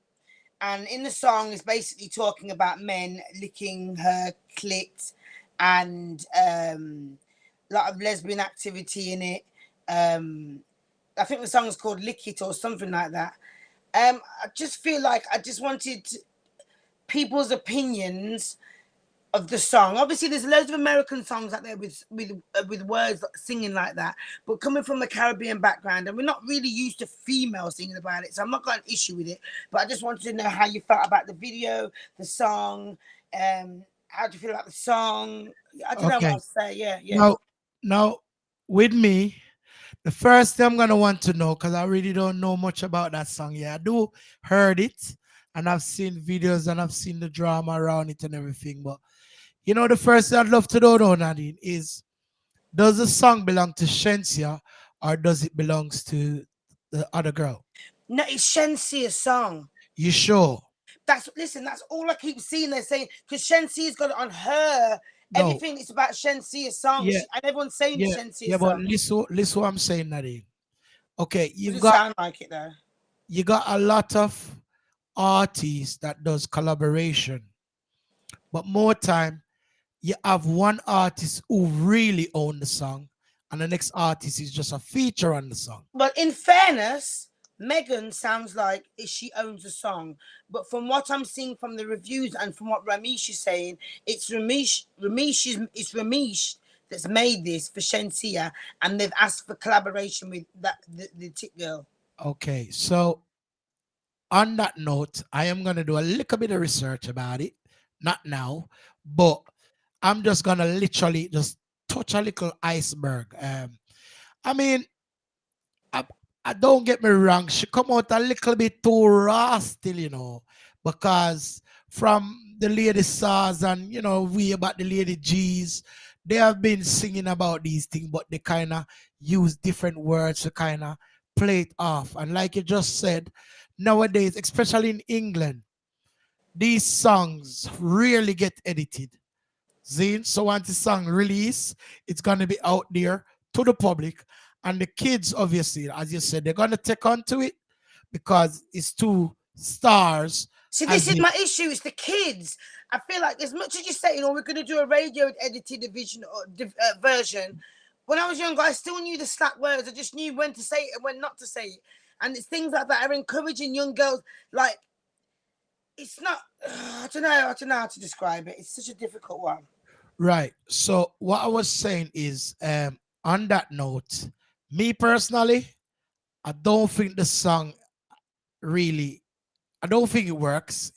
and in the song is basically talking about men licking her clit and a lot of lesbian activity in it. I think the song is called Lick It or something like that. I just feel like I just wanted people's opinions of the song. Obviously, there's loads of American songs out there with words singing like that, but coming from a Caribbean background, and we're not really used to female singing about it, so I'm not got an issue with it. But I just wanted to know how you felt about the video, the song. How do you feel about the song? I don't know what
Okay.
I'll say. Yeah, yeah.
Now, with me, the first thing I'm gonna want to know, because I really don't know much about that song. Yeah, I do heard it, and I've seen videos and I've seen the drama around it and everything. But the first thing I'd love to know, though, Nadine, is does the song belong to Shensia or does it belongs to the other girl?
No, it's Shensia's song.
You sure?
That's all I keep seeing. They're saying because Shensia's got it on her.
No.
Everything is about Shensia's song.
Yeah,
And everyone's saying it's
yeah, yeah.
Shensia's
But
song.
listen what I'm saying, Nadine. Okay, you've
Doesn't
got
sound like it though.
you got a lot of artists that does collaboration, but more time you have one artist who really own the song, and the next artist is just a feature on the song.
But in fairness, Megan sounds like she owns the song. But from what I'm seeing from the reviews and from what Ramesh is saying, it's it's Ramesh that's made this for Shensia, and they've asked for collaboration with the Tit girl.
Okay, so on that note, I am gonna do a little bit of research about it. Not now, but I'm just gonna literally just touch a little iceberg. I mean, I, I don't get me wrong, she come out a little bit too raw still, because from the lady Saws and we about the lady G's, they have been singing about these things, but they kind of use different words to kind of play it off. And like you just said, nowadays, especially in England, these songs rarely get edited. Zine. So once the song release, it's gonna be out there to the public, and the kids, obviously, as you said, they're gonna take onto it because it's two stars.
See, this
As
is
in,
my issue. It's the kids. I feel like as much as you're saying, "Oh, we're going to do a radio edited division or version," when I was younger, I still knew the slack words. I just knew when to say it and when not to say it. And it's things like that are encouraging young girls. Like it's not. I don't know. I don't know how to describe it. It's such a difficult one.
right. So what I was saying is, on that note, me personally, I don't think the song really. I don't think it works.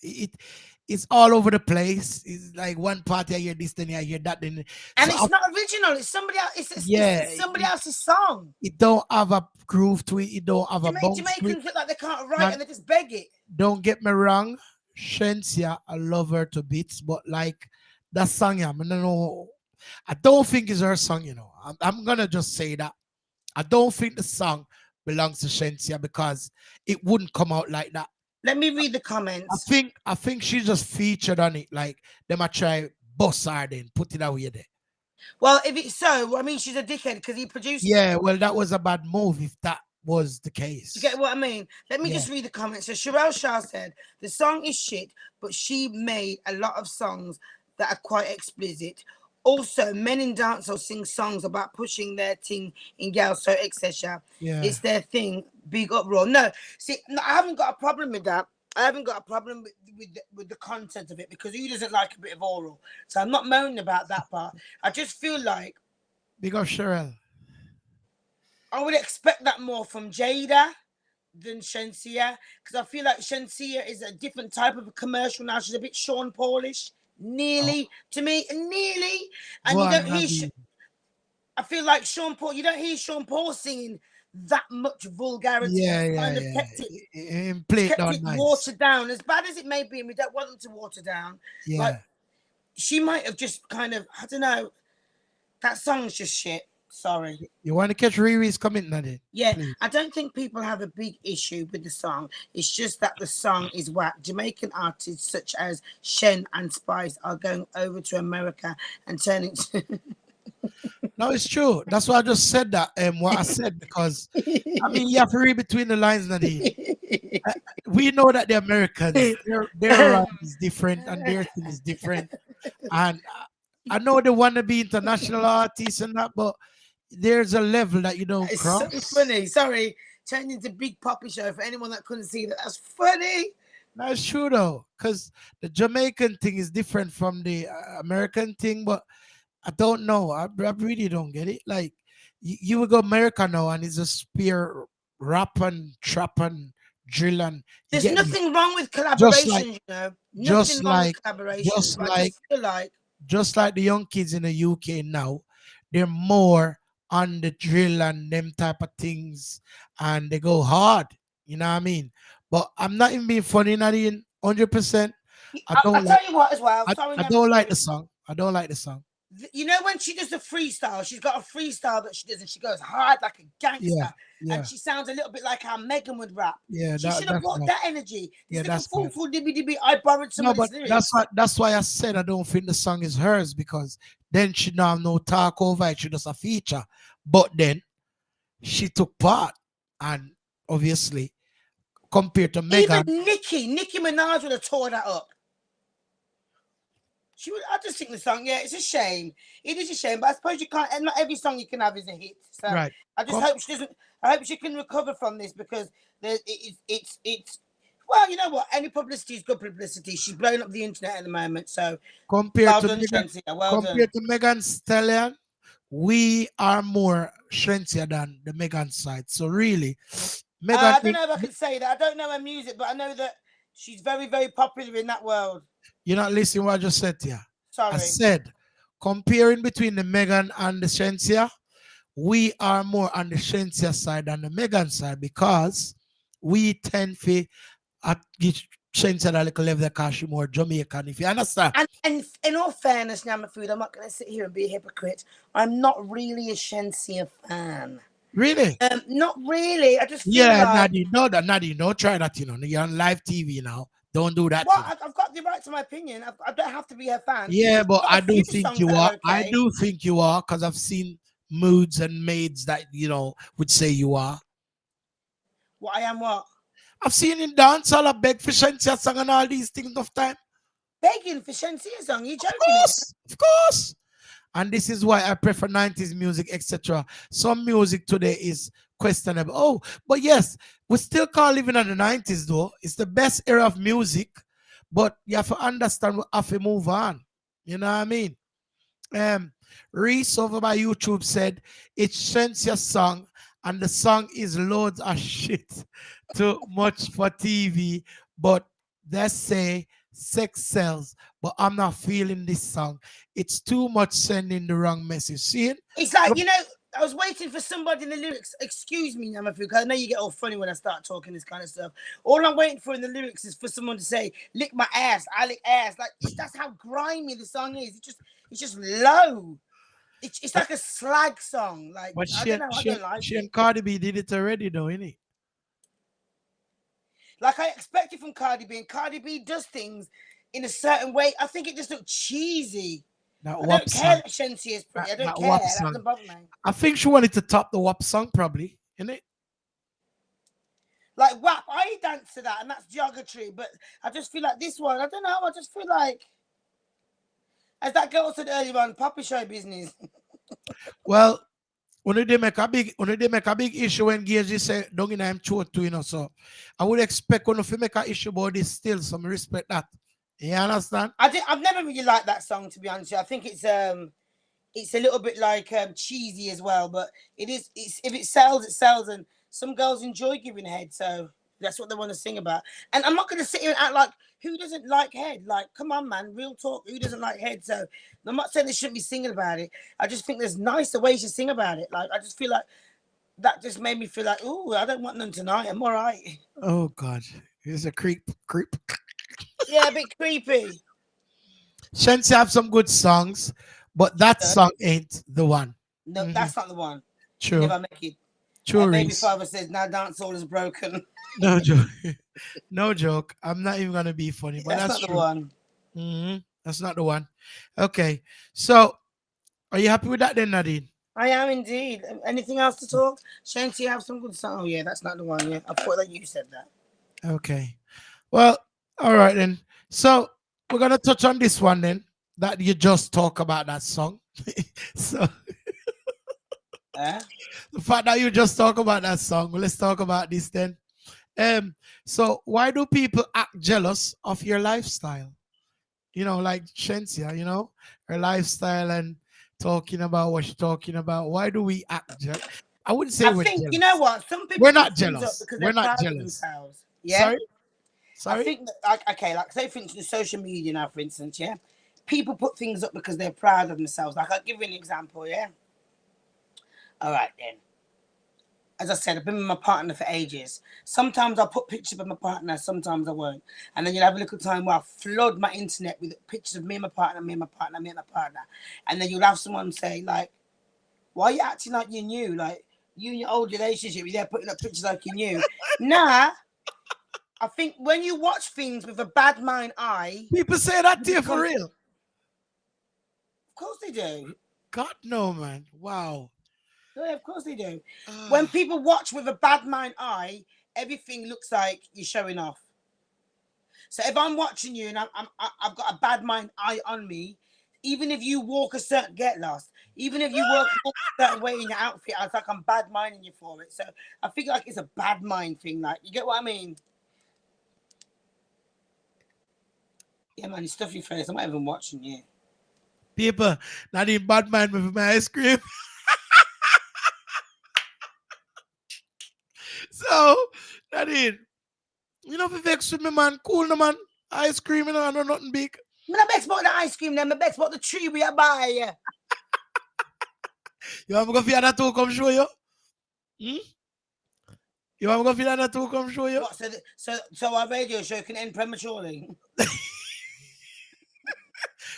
It's all over the place. It's like one party I hear this, then I hear that, then
And
so
it's not original. It's somebody else.
yeah,
It's somebody else's song.
it don't have a groove to it. It don't have a bounce to it.
Jamaicans look like they can't write
And
and they just beg it.
don't get me wrong, Shensia, I love her to bits, but like that song, yeah, I don't know. I don't think it's her song, you know. I'm gonna just say that. I don't think the song belongs to Shensia because it wouldn't come out like that.
Let me read the
I
comments.
think I think she just featured on it, like them I try boss her then put it away there.
Well, if it's so, I mean, she's a dickhead because he produced it.
Yeah, well, that was a bad move if that was the case.
You get what I mean? Let me
Yeah.
just read the comments. So Sherelle Shah said, the song is shit, but she made a lot of songs that are quite explicit. Also, men in dancehall sing songs about pushing their thing in girls, so etc.
Yeah.
It's their thing. Big uproar. No, see, no, I haven't got a problem with that. I haven't got a problem with the content of it because who doesn't like a bit of oral? So I'm not moaning about that part. I just feel like
Big up Cheryl.
I would expect that more from Jada than Shensia because I feel like Shensia is a different type of a commercial now. She's a bit Sean Paulish, nearly to me, nearly. And
Go
you
on,
don't hear.
Nadine.
I feel like Sean Paul. You don't hear Sean Paul singing that much vulgarity.
Yeah,
He's
yeah,
kind of
yeah.
kept it.
Play it
Kept
down
it
nice.
watered down, as bad as it may be, and we don't want them to water down.
Yeah.
Like she might have just kind of, I don't know. That song's just shit. Sorry.
You want to catch Riri's comment, Nadine?
Yeah,
Please.
I don't think people have a big issue with the song. It's just that the song is whack. Jamaican artists such as Shen and Spice are going over to America and turning to.
No, it's true. That's why I just said that. What I said because I mean you have to read between the lines, Nadine. We know that the Americans, their rhyme is different and their thing is different. And I know they want to be international artists and that, but there's a level that you don't
It's
cross.
so funny. Sorry, turned into Big Poppy Show for anyone that couldn't see that. That's funny.
That's true though, because the Jamaican thing is different from the American thing, but I don't know. I really don't get it. Like you would go America now and it's just pure rap and trap and drill and you
There's
get me?
nothing wrong with collaboration,
like-
you know.
just
Nothing wrong
like-
with collaboration.
just
But I
like-
just feel like
Just like the young kids in the UK now, they're more on the drill and them type of things, and they go hard. You know what I mean? But I'm not even being funny, not even 100%. I don't
I'll
like.
tell you what as well.
I
Sorry,
don't like
Nyamafood.
the song. I don't like the song.
You know when she does the freestyle, she's got a freestyle that she does, and she goes hard like a gangster,
Yeah,
and she sounds a little bit like how Megan would rap.
yeah.
She should have
That's
brought
bad.
that energy.
Yeah,
This
that's
little
bad.
fool dibby dibby. I borrowed some
No,
of
but
this lyrics.
that's why I said I don't think the song is hers because then she don't have no talk over it. She does a feature, but then she took part, and obviously compared to Megan,
Even Nicki Minaj would have tore that up. She would. I just think the song, yeah, it's a shame. It is a shame, but I suppose you can't. And not every song you can have is a hit. So
right?
I just hope she doesn't. I hope she can recover from this because it's. Well, you know what? Any publicity is good publicity. She's blowing up the internet at the moment. So
Compared
well
to
done,
Megan,
Shensia. Well done.
compared to Megan Stallion, we are more Shensia than the Megan side. So really, Megan,
I don't know if I can say that. I don't know her music, but I know that she's very, very popular in that world.
you're not listening what I just said to you.
Sorry.
I said comparing between the Megan and the Shensia, we are more on the Shensia side than the Megan side because we tend to give Shensia a little level because she's more Jamaican, if you understand.
And in all fairness, Nyamafood, I'm not going to sit here and be a hypocrite. I'm not really a Shensia fan.
Really?
Not really. I just feel
Yeah,
like,
Nadine, don't try that, you know. You're on live TV now. Don't do that.
well,
you know.
I've got the right to my opinion. I don't have to be her fan.
Yeah, but
Got a
I do
few
think
songs
you
that
are.
okay.
I do think you are because I've seen moods and maids that, you know, would say you are.
What I am what?
I've seen in dance all a beg for Shensia song and all these things enough time.
Begging for Shensia song. You
Of
joking?
course, of course. And this is why I prefer 90s music, etc. Some music today is questionable. Oh, but yes, we still can't live in the 90s though. It's the best era of music, but you have to understand we have to move on. You know what I mean? Reese over by YouTube said it's Shensia's song, and the song is loads of shit. Too much for TV, but they say sex sells, but I'm not feeling this song. It's too much sending the wrong message. See it?
It's like, you know, I was waiting for somebody in the lyrics. Excuse me, Nyamafood, because I know you get all funny when I start talking this kind of stuff. All I'm waiting for in the lyrics is for someone to say, lick my ass, I lick ass. Like, that's how grimy the song is. It's just low. It's like a slag song. Like,
But
I don't know, I don't like
she
it.
and Cardi B did it already, though, innit?
Like, I expect it from Cardi B, and Cardi B does things in a certain way. I think it just looked cheesy.
That
I
WAP
don't care
song.
that Shensi is pretty. I don't
That
care.
WAP
That
song.
doesn't bother me.
I think she wanted to top the WAP song, probably, innit?
Like WAP, I dance to that, and that's geometry. But I just feel like this one, I don't know. I just feel like, as that girl said earlier on, puppy show business.
Well, when they make a big issue when Gage say don't in I'm throat too, you know. So I would expect when if you make an issue about this still some respect that. You understand?
I've never really liked that song, to be honest. I think it's a little bit like cheesy as well, but it's if it sells, and some girls enjoy giving head, so that's what they want to sing about. And I'm not going to sit here and act like who doesn't like head. Like, come on, man, real talk. Who doesn't like head? So I'm not saying they shouldn't be singing about it. I just think there's nicer ways to sing about it. Like, I just feel like that just made me feel like, oh, I don't want none tonight. I'm all right.
Oh God, here's a creep.
Yeah, a bit creepy.
Shensi have some good songs, but that song ain't the one.
No, that's not the one.
True.
Never make it.
True.
Baby father says now dance all is broken.
No joke. No joke. I'm not even gonna be funny, but that's
not
true.
the one.
That's not the one. Okay. So are you happy with that then, Nadine?
I am indeed. Anything else to talk? Shanty, you have some good song. Oh yeah, that's not the one. Yeah, I thought that you said that.
Okay. Well, all right then. So we're gonna touch on this one then. That you just talk about that song. So the fact that you just talk about that song, well, let's talk about this then. So why do people act jealous of your lifestyle? You know, like Shensia, you know, her lifestyle and talking about what she's talking about. Why do we act jealous? I wouldn't say we're jealous.
You know what? Some people
we're not jealous.
Because
we're
they're
not
proud
jealous.
of themselves. Yeah.
Sorry.
I think that, like, okay, like say for instance, social media now, for instance, yeah, people put things up because they're proud of themselves. Like I'll give you an example, yeah. All right then. As I said, I've been with my partner for ages. Sometimes I'll put pictures of my partner, sometimes I won't. And then you'll have a little time where I'll flood my internet with pictures of me and my partner, me and my partner, me and my partner. And then you'll have someone say, like, why are you acting like you're new? Like, you and your old relationship, you're there putting up pictures like you're new. Nah. I think when you watch things with a bad mind eye...
People say that to you for real? Of
course they do.
God, no, man. Wow.
Yeah, of course they do. When people watch with a bad mind eye, everything looks like you're showing off. So if I'm watching you and I've got a bad mind eye on me, even if you walk a certain, get lost, even if you walk a certain way in your outfit, I was like, I'm bad minding you for it. So I feel like it's a bad mind thing. Like, you get what I mean? Yeah, man, you stuff your face. I'm not even watching you.
People, not in bad mind with my ice cream. So, Nadine, you know, if you vex with me, man, cool, no, man. Ice cream, you know, I know nothing big.
I'm not vex about the ice cream, then. I'm vex about the tree we are buy.
You want me to go for that too, come show you? You want me to go for that too, come show you?
What, so our radio show can end prematurely?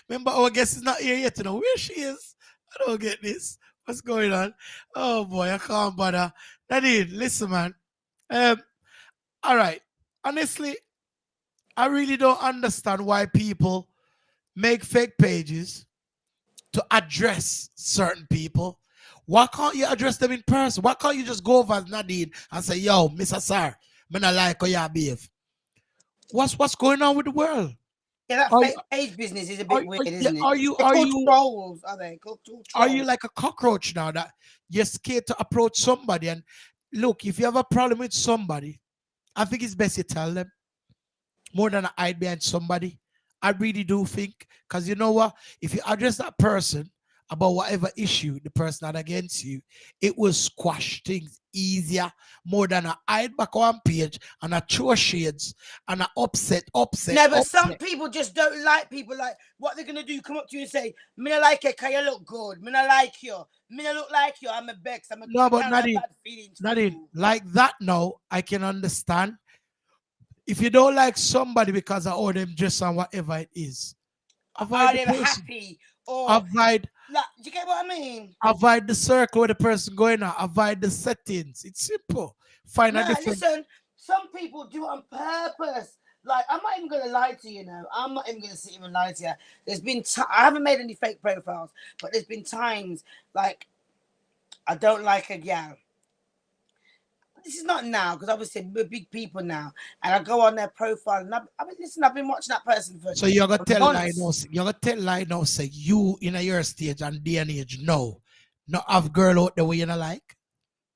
Remember, our guest is not here yet to know where she is. I don't get this. What's going on? Oh boy, I can't bother. Nadine, listen, man. All right. Honestly, I really don't understand why people make fake pages to address certain people. Why can't you address them in person? Why can't you just go over as Nadine and say, yo, Mr. Sir, I don't like how you behave? What's going on with the world?
Yeah, that fake page business is a bit weird, isn't it? Are you trolls? Are they called trolls?
Are you like a cockroach now that you're scared to approach somebody? And look, if you have a problem with somebody, I think it's best you tell them more than hide behind somebody. I really do think, because you know what? If you address that person about whatever issue the person had against you, it will squash things easier more than a hide back on page and a throw shades and a upset. No,
but some people just don't like people. Like, what they're gonna do? Come up to you and say, "Me not like it, cause you look good. Me not like you. Me not look like you. I'm a Bex. I'm a."
No, but Nadine, like that. No, I can understand. If you don't like somebody because of all them dress and whatever it is, avoid the person.
Happy or Like, do you get what I mean?
Avoid the circle where the person going on. Avoid the settings. It's simple. Find a
No,
different.
listen, some people do it on purpose. Like, I'm not even gonna lie to you now. I'm not even gonna sit here and lie to you. There's been I haven't made any fake profiles, but there's been times like I don't like a gal. This is not now because obviously we're big people now, and I go on their profile and I've been watching that person for
So you're gonna tell lie now.
months.
You're gonna tell lie now. Say you in a your stage and day and age. No, not have girl out the way you not like.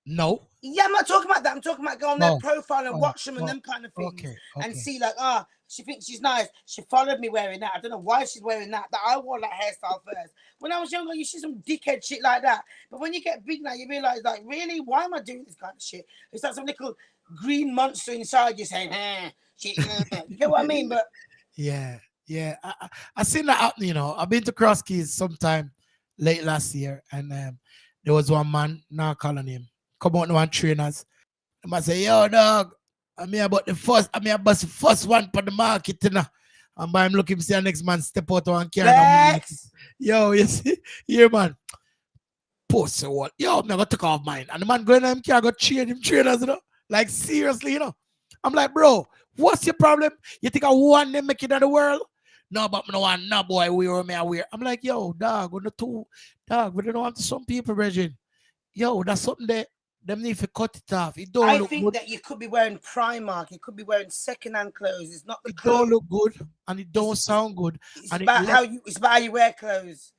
No.
Yeah, I'm not talking about that. I'm talking about go on their
Oh,
profile and
oh,
watch them and
oh,
them kind of things,
okay,
and
okay.
see like, she thinks she's nice. She followed me wearing that. I don't know why she's wearing that. That I wore that hairstyle first. When I was younger, you see some dickhead shit like that. But when you get big now, you realize like, really, why am I doing this kind of shit? It's like some little green monster inside you saying, shit. You get what I mean? But
Yeah, yeah. I seen that happen. You know, I've been to Cross Keys sometime late last year, and there was one man. Now calling him. Come on, one trainers. I must say, yo, dog. I mean about the first. I mean about the first one for the market, you know. And by him looking, see the next man step out and carry no. Yo, you see, yeah, man. Post what? Yo, I'm gonna take off mine. And the man going on him car, got chain him trainers, you know. Like seriously, you know. I'm like, bro, what's your problem? You think I want them make it in the world? No, but no one, no boy, we were me aware. I'm like, yo, dog, on the two, dog, we don't want some people, Regine. Yo, that's something that them need to cut it off. It don't
I
look
think
good.
that you could be wearing Primark. You could be wearing second-hand clothes. It's not the
It
clothes.
don't look good and it don't sound good.
It's
And
about it's about how you wear clothes.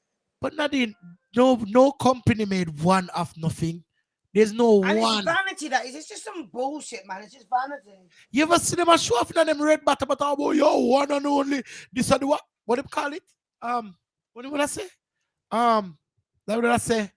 but Nadine, no company made one of nothing. There's no
And
one.
it's vanity that is. It's just some bullshit, man. It's just vanity.
You ever see them a show off in them red bottom about yo, one and only this and what do you call it? What would I say? That would I say?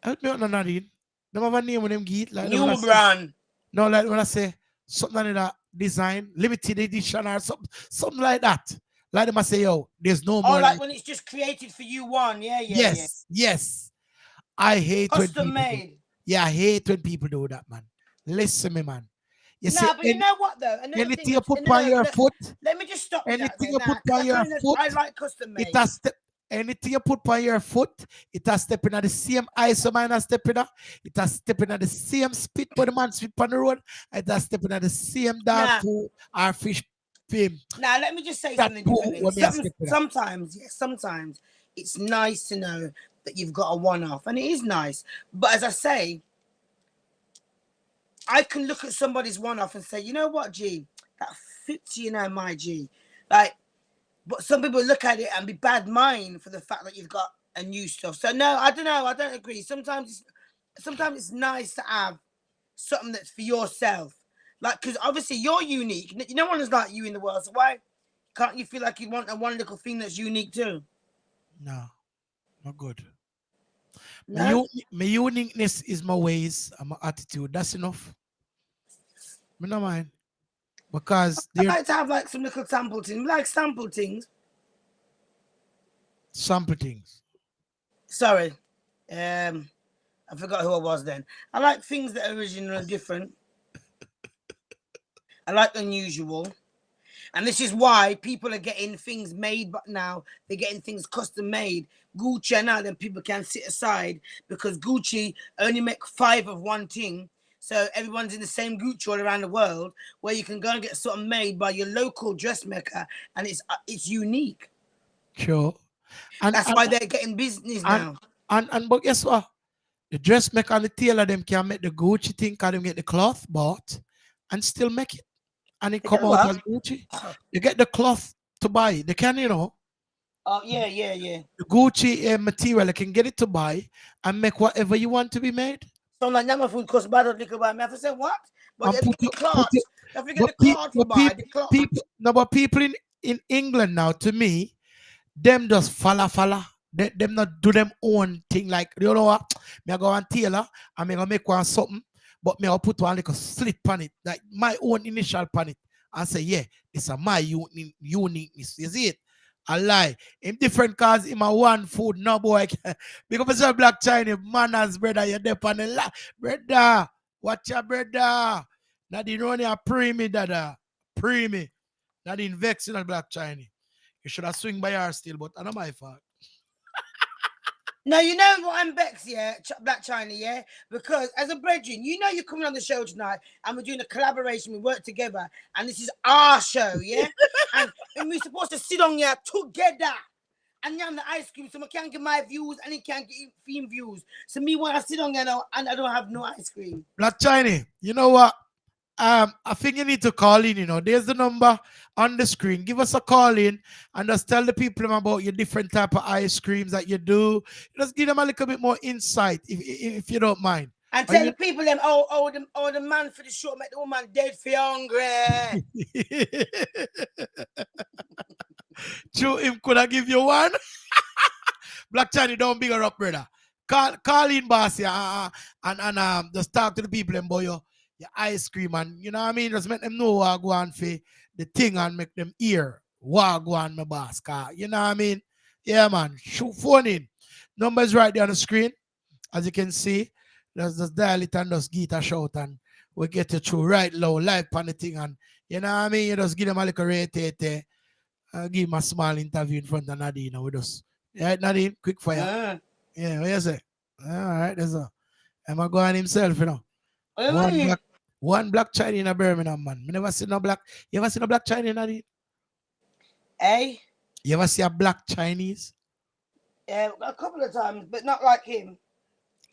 Help me out, Nadine. Them have a name when them get like
New brand.
No, like when I say something like that design, limited edition or something like that. Like them I say, yo, there's no more.
Oh, like when it's just created for you one. Yeah.
Yes. I hate
custom made.
Yeah, I hate when people do that, man. Listen, me, man. You see,
but you know what though?
Anything you put on your foot.
Let me just stop.
Anything you put on your foot.
I like custom made.
It has anything you put on your foot, it has stepping at the same ISO man has stepping at. It has stepping at the same spit for the man spit on the road. It has stepping at the same dog food or fish film.
Now let me just say something different. Sometimes it's nice to know that you've got a one-off, and it is nice. But as I say, I can look at somebody's one-off and say, you know what, G, that fits you now, my G. Like, but some people look at it and be bad mind for the fact that you've got a new stuff. So no, I don't know. I don't agree. Sometimes it's nice to have something that's for yourself. Like, because obviously you're unique. No one is like you in the world. So why can't you feel like you want one little thing that's unique too?
No, not good.
No?
My uniqueness is my ways and my attitude. That's enough. Me no mind. Because
I like to have like some little sample things. Like sample things.
Sample things.
Sorry. I forgot who I was then. I like things that are original and different. I like unusual. And this is why people are getting things made, but now they're getting things custom made. Gucci now, then people can sit aside because Gucci only make 5 of one thing. So everyone's in the same Gucci all around the world, where you can go and get something made by your local dressmaker, and it's unique.
Sure.
And that's why they're getting business now.
And but guess what? The dressmaker and the tailor them can make the Gucci thing, can them get the cloth bought and still make it. And it come out as Gucci. You get the cloth to buy. They can, you know.
Oh, yeah.
The Gucci material, you can get it to buy and make whatever you want to be made.
So like Nyamafood costs bad little buy. I have to say what? But you get the cloth. You have to get the cloth to buy.
But people in England now, to me, them just falla. Them not do them own thing. Like, you know what? Me I go and tailor and me gonna make one something. But me I'll put one like a slit on it, like my own initial on it, and say, yeah, it's a my uniqueness. You see it? I lie. In different cars, in my one food, no boy. Because it's black Chinese manners, brother. You're there on the brother. Watch your brother. Nadine only a pre-me, dada. Pre-me. Nadine vexing on black Chinese. You should have swing by her still, but I know my fault.
No, you know what I'm vexed, yeah, Black China, yeah? Because as a brethren, you know you're coming on the show tonight and we're doing a collaboration, we work together, and this is our show, yeah? and we're supposed to sit on here together. And you have the ice cream, so I can't get my views and he can't get theme views. So me want to sit on here now and I don't have no ice cream.
Black China, you know what? I think you need to call in, There's the number on the screen. Give us a call in and just tell the people about your different type of ice creams that you do. Just give them a little bit more insight if you don't mind.
And tell the people them, the man for the show make the woman dead for hungry.
True, him could I give you one? Black China, don't big her up, brother. Call in, boss, yeah, and just talk to the people and boy your ice cream, and you know what I mean? Just make them know what I go on for the thing and make them hear what I go on, my boss. You know what I mean? Yeah, man. Shoot phone in. Number is right there on the screen. As you can see, just dial it and just get a shout and we get you through right low, live on the thing. And you know what I mean? You just give them a little rate, give him a small interview in front of Nadine with us. Right, Nadine? Quick fire. Yeah, what you say? All right, there's a. Am I going himself, One black Chinese in a Birmingham, man. I never see no black. You ever see no black Chinese, Nadine?
Eh?
You ever see a black Chinese?
Yeah, a couple of times, but not like him.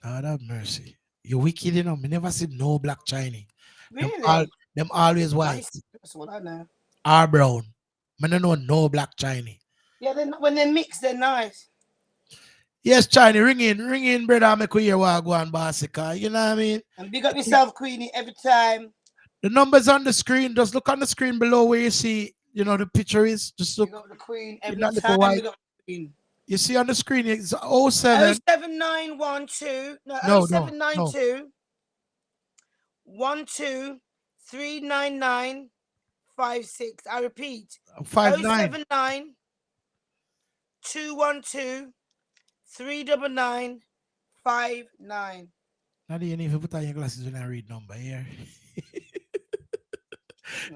God have mercy. You're wicked, I never see no black Chinese.
Really?
Them always white.
That's what I know.
Or brown. I don't know no black Chinese.
Yeah, when they're mixed, they're nice.
Yes, Chinese, ring in, brother. Make we hear what I go on, Bassika. You know what I mean?
And big up yourself, Queenie, every time.
The numbers on the screen. Just look on the screen below where you see, the picture is. Just look.
Big up the Queen every time. Big up the Queen.
You see on the screen, it's 07.
07912. No, 0792 1239956. I repeat. 079 212 39959.
Nadine, you need to put on your glasses when I read number here.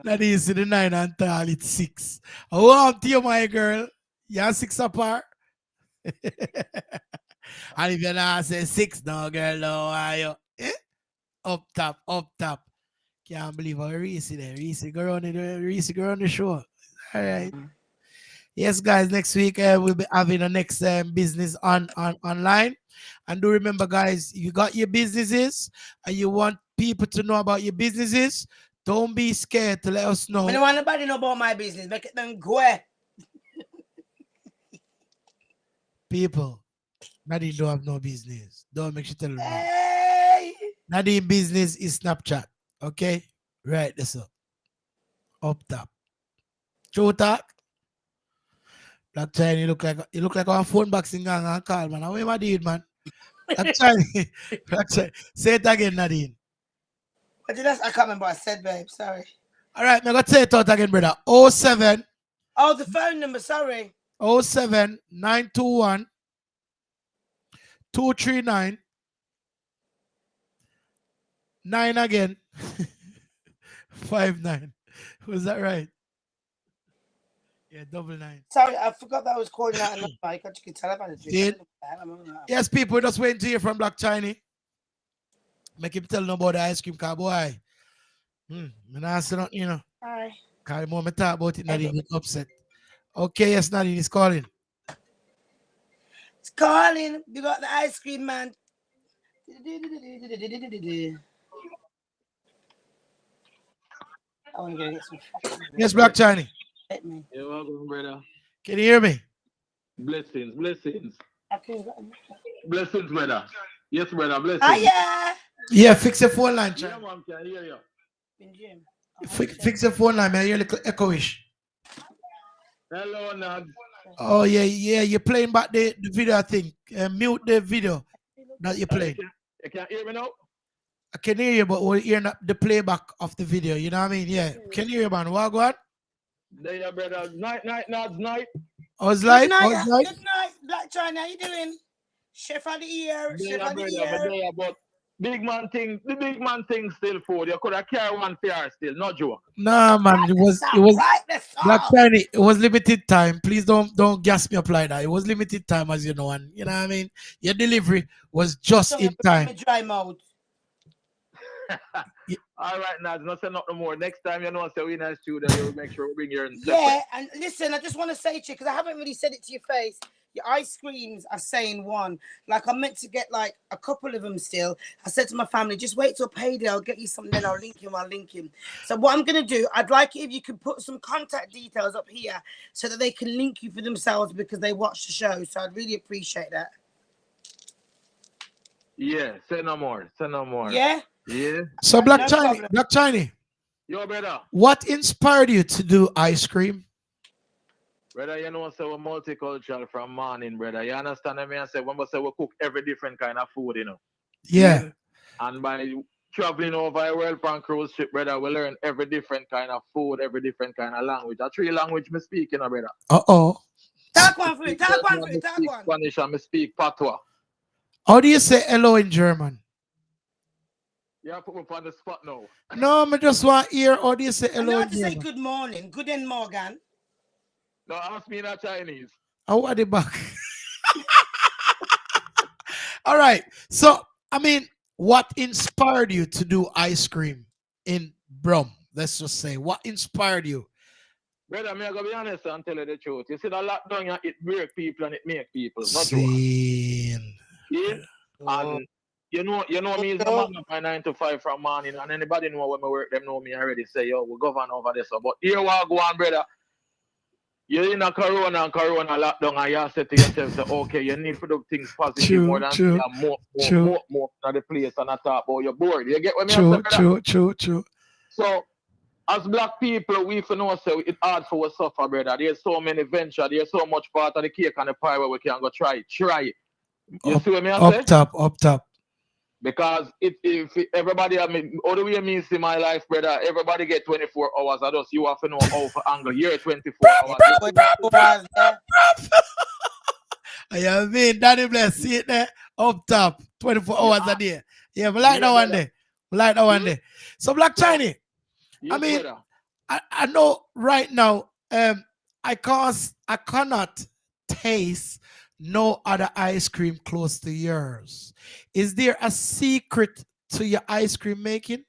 Nadine, you see the 9 and tall, it's 6. I want to you, my girl. You're 6 apart. And if you not say 6 no, girl, no, are you? Up top. Can't believe how Reese there. Reese, go on the show. All right. Yes, guys, next week we'll be having the next business online. And do remember, guys, if you got your businesses and you want people to know about your businesses, don't be scared to let us know.
I don't want nobody to know about my business. Make it them go.
People, Nadine don't have no business. Don't make sure tell them.
Hey!
Nadine business is Snapchat. Okay? Right, this up top. True talk. Black China, you look like a phone boxing gang and call, man. How am I doing, man? Black China. Say it again, Nadine.
I can't remember what I said, babe. Sorry.
All right, I'm going to say it out again, brother. 07.
Oh, the phone number, sorry.
07 921 239 9 again 59. Was that right? Yeah, 99.
Sorry, I forgot that I was calling out another mic. You can tell about it.
Yes, people, just waiting to hear from Black China. Make him tell them about the ice cream car, boy. I'm not saying nothing,
Hi.
Because the moment I talk about it, Nadine get upset. Okay, yes, Nadine is calling.
It's calling. You got the ice cream, man. I want to go get some.
Yes, Black China.
You're welcome, brother.
Can you hear me?
Blessings.
Okay.
Blessings, brother. Yes, brother, blessings.
Ah, yeah.
Yeah, fix your phone line,
Yeah, man, can hear you.
Fix your phone line, man. You're a little echoish.
Hello, Nad.
Oh, yeah, you're playing back the video, I think. Mute the video that you're playing.
You can't hear me now?
I can hear you, but we're hearing the playback of the video. You know what I mean? Yeah. Can you hear, man? What, go on?
There, brother. Night.
I was like,
Good night, Black China. How you doing? Chef of the year.
There, but
the big man thing still food. You could have carry one PR still, no joke.
Nah, man, it was
Right the
Black
song.
Tiny. It was limited time. Please don't gas me up like that. It was limited time, as you know, and you know what I mean. Your delivery was just in time.
Dry mode.
All right, now, no say nothing more. Next time you know, say we in the studio, you will make sure we bring your
Yeah, and listen, I just want to say to you, because I haven't really said it to your face, your ice creams are saying one. Like, I'm meant to get like a couple of them still. I said to my family, just wait till payday, I'll get you something, then I'll link him. So what I'm going to do, I'd like it if you could put some contact details up here so that they can link you for themselves because they watch the show. So I'd really appreciate that.
Yeah, say no more.
Yeah?
Yeah.
So Black
No
Tiny,
problem.
Black Tiny,
Yo, brother.
what inspired you to do ice cream?
Brother, you know, so we're multicultural from morning, brother. You understand me? I say, when we say we cook every different kind of food, you know.
Yeah.
And by traveling over the world on cruise ship, brother, we learn every different kind of food, every different kind of language. A three language me speak, you know, brother.
Talk one for it.
I speak Spanish and I speak Patois.
How do you say hello in German?
Yeah, put me on the spot now.
No, I just want to hear how do you say
I
hello
know how
in
to say
German?
good morning. Guten Morgen.
No, ask me in Chinese.
How are they back? All right. So, I mean, what inspired you to do ice cream in Brum? Let's just say, what inspired you?
Brother, I'm going to be honest and tell you the truth. You see, the lockdown, it break people and it make people. Not
Scene.
Yeah? And you know me as a man by 9 to 5 from morning, and anybody know when I work, them know me already. Say, yo, we govern over this. But here we go on, brother. You're in a corona and corona lockdown, and you say to yourself, say, okay, you need to do things positive more than more to the place and I talk about your board. You get what me saying, brother?
True.
So, as black people, we know so it's hard for us suffer, brother. There's so many ventures, there's so much part of the cake and the pie where we can go try it. You see what I say?
Up top.
Because if everybody, I mean, all the way means in my life, brother, everybody get 24 hours. I just you have to know how for angle. You're 24 hours.
I mean, Danny Bless, see it there, up top, 24 hours a day. Yeah, we like that one day. So Black Tiny, I mean, I know right now, I cannot taste no other ice cream close to yours. Is there a secret to your ice cream making?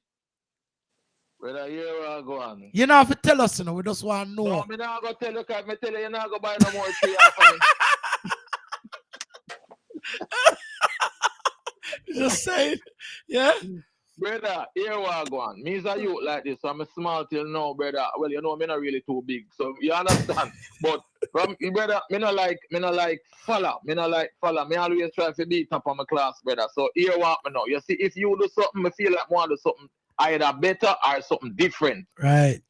Brother, here we go on.
You don't have to tell us, you know, we just want to know.
No, I'm not going to tell you, because I tell you, you're not going to buy no more tree for me.
Just saying, yeah?
Brother, here we go on. Me is a youth like this, so I'm small till now, brother. Well, you know, me not really too big, so you understand. But from brother, me not like follow. Me always try to be top of my class, brother. So here what me now. You see, if you do something, I feel like I want to do something either better or something different.
Right.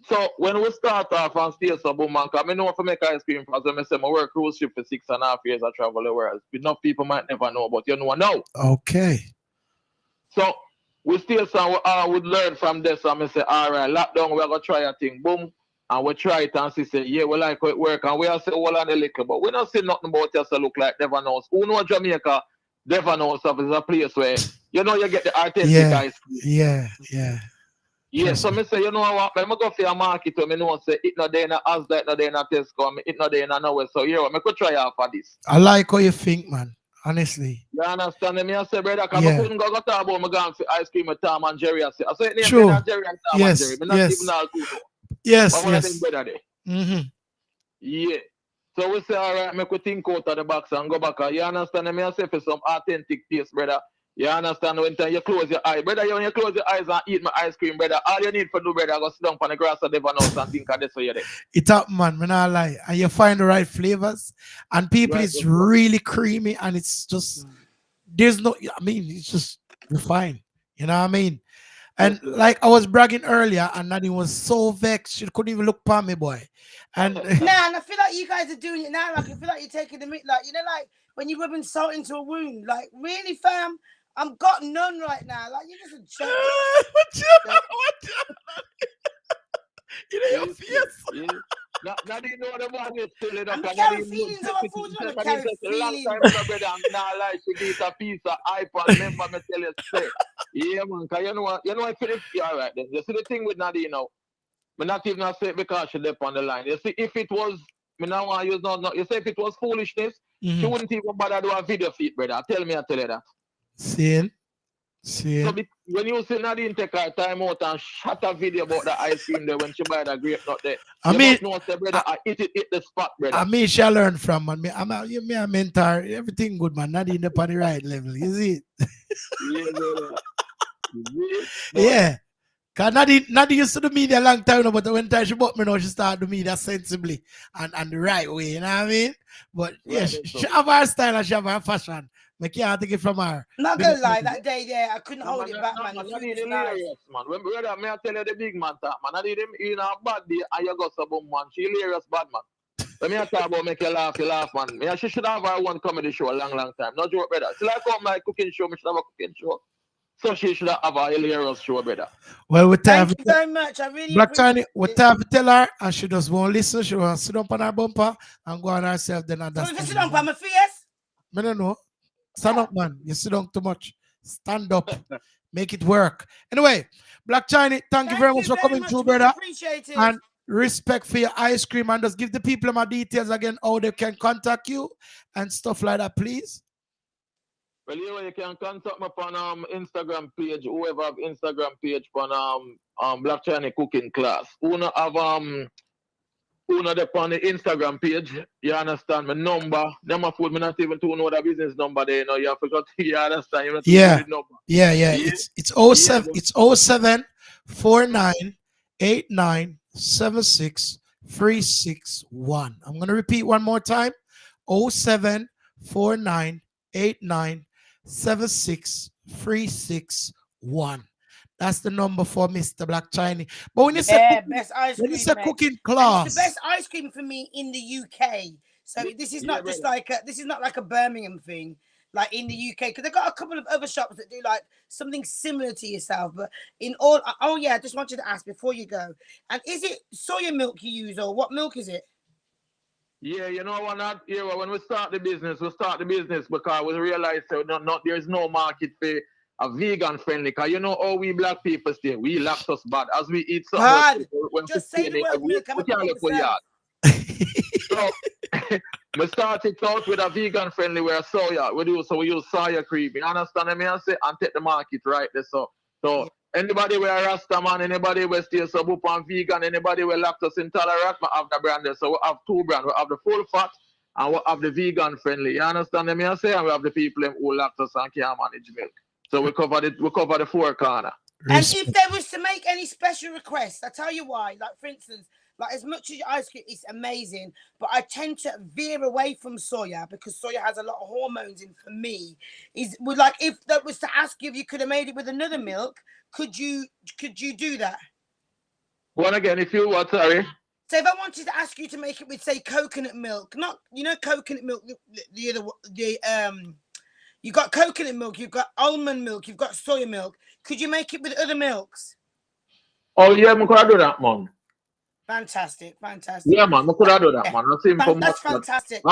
So when we start off and stay so boom, man, because I know if I make ice cream, because I say I work cruise ship for 6.5 years, I travel the world. Enough people might never know, but you know now.
Okay.
So we still would learn from this. And I say, all right, lockdown, we're going to try a thing. Boom. And we try it and say, yeah, we like how it work. And we all say, well, on the liquor. But we don't say nothing about us to look like Devon House. Who know Jamaica? Devon House is a place where, you know, you get the authentic ice cream.
Yeah.
So I say, you know what? I'm go for a market where I know say it not there in a Asda, it not there in a Tesco, it not there in a nowhere. So here, I could try out for this.
I like how you think, man. Honestly.
You understand me? I say, brother, because I couldn't go talk about my gun for ice cream with Tom and Jerry. I say,
True.
Jerry and Tom and Jerry. Not even all two.
Yes.
Mm-hmm. Yeah. So we say, all right, make we think out of the box and go back. You understand me? I say for some authentic taste, brother. You understand when you close your eyes. Brother, when you close your eyes and eat my ice cream, brother, all you need to do, brother, go sit down on the grass of Devon House and think of this for you there.
It up, man, when I lie. And you find the right flavors. And people, it's really creamy and it's just, there's no, I mean, it's just refined. You know what I mean? And like I was bragging earlier, and Nadine was so vexed, she couldn't even look at me, boy. And
and I feel like you guys are doing it now. Like, I feel like you're taking the meat, like, you know, like when you're rubbing salt into a wound. Like, really, fam? I'm got none right now. Like, you're just a joke.
You know your face.
Not Nadine know the man is silly.
I'm carrying feelings of a food. I'm carrying
Long
feelings.
time ago, brother, and now like to get a piece of iPad. Remember me tell you, say, yeah, man, cause you know, if it, yeah, all right then. You see the thing with Nadine now, me not even say it because she left on the line. You see, if it was, me now want to use not, you say if it was foolishness, she wouldn't even bother do a video feed, brother. Tell me, I tell you that.
See?
So when you see Nadine take her time out and shot a video about the ice cream there when she buy the grape nut there, you must know, say, brother, I hit the spot, brother.
I mean, she learn from, man. I'm a mentor. Everything good, man. Nadine up on the right level. You see it?
Yeah, brother.
Yeah. Because Nadine used to do media a long time, but when time she bought me now, she started do media sensibly and the right way, you know what I mean? But yeah, she have her style and she have her fashion. I can't take it from her.
Not gonna lie, that day there, I couldn't hold it back, man. The food
Nadine
was nice.
hilarious, man. When brother, may I tell you the big man talk, man. Nadine in a bad day and you go some man. She hilarious bad man. Let me talk about make you laugh, man. Me, she should have her one comedy show a long time. No joke, brother. Till I come my cooking show, me should have a cooking show. So she should have a hilarious show, brother.
Well,
thank you very much. I really
Black Tiny,
appreciate
we time to tell her, and she just won't listen. She will sit up on her bumper and go on herself. Then
So just sit down by my face.
I don't know. Stand up, man. You sit down too much. Stand up. Make it work. Anyway, Black Tiny, thank you very much for coming through, brother.
Appreciate it.
And respect for your ice cream. And just give the people my details again, how they can contact you and stuff like that, please.
Well, you can contact me on Instagram page, whoever have Instagram page on Black China Cooking Class. Who not have on the Instagram page, you understand my number. Nyamafood, me not even to know the business number there, you know. You have to you understand. You
Yeah.
Number.
Yeah. It's 07 it's 07 49 89 76 361. I'm gonna repeat one more time. 07 49 89 76 361. That's the number for Mr. Black Chinese. But when you say
best ice cream,
it's a cooking class,
it's the best ice cream for me in the UK. So this is not just like this is not like a Birmingham thing, like in the UK, because they've got a couple of other shops that do like something similar to yourself. But in all, oh yeah, I just want you to ask before you go. And is it soya milk you use, or what milk is it?
Yeah, you know when we start the business because we realized there's no market for a vegan friendly. Because you know how we black people stay, we lactose bad. As we eat something,
just say the word milk.
We can't look for yard. So we started out with a vegan friendly where soya. We use soya cream. You understand what I say? And take the market right there. So anybody where Rasta man, anybody where stay sub up on vegan, anybody where lactose intolerant, we have the brand there. So we have two brands. We have the full fat and we have the vegan friendly. You understand what I say? And we have the people who lactose and can't manage milk. So we cover the four corner.
And if there was to make any special requests, I tell you why. Like for instance, like as much as your ice cream is amazing, but I tend to veer away from soya because soya has a lot of hormones in. For me, like if that was to ask you if you could have made it with another milk, could you do that?
One again, if you what? Sorry.
So if I wanted to ask you to make it with say coconut milk, not coconut milk, you got coconut milk, you've got almond milk, you've got soya milk. Could you make it with other milks?
Oh yeah, I could do that, man.
Fantastic.
Yeah, man, I could do that, man.
That's fantastic.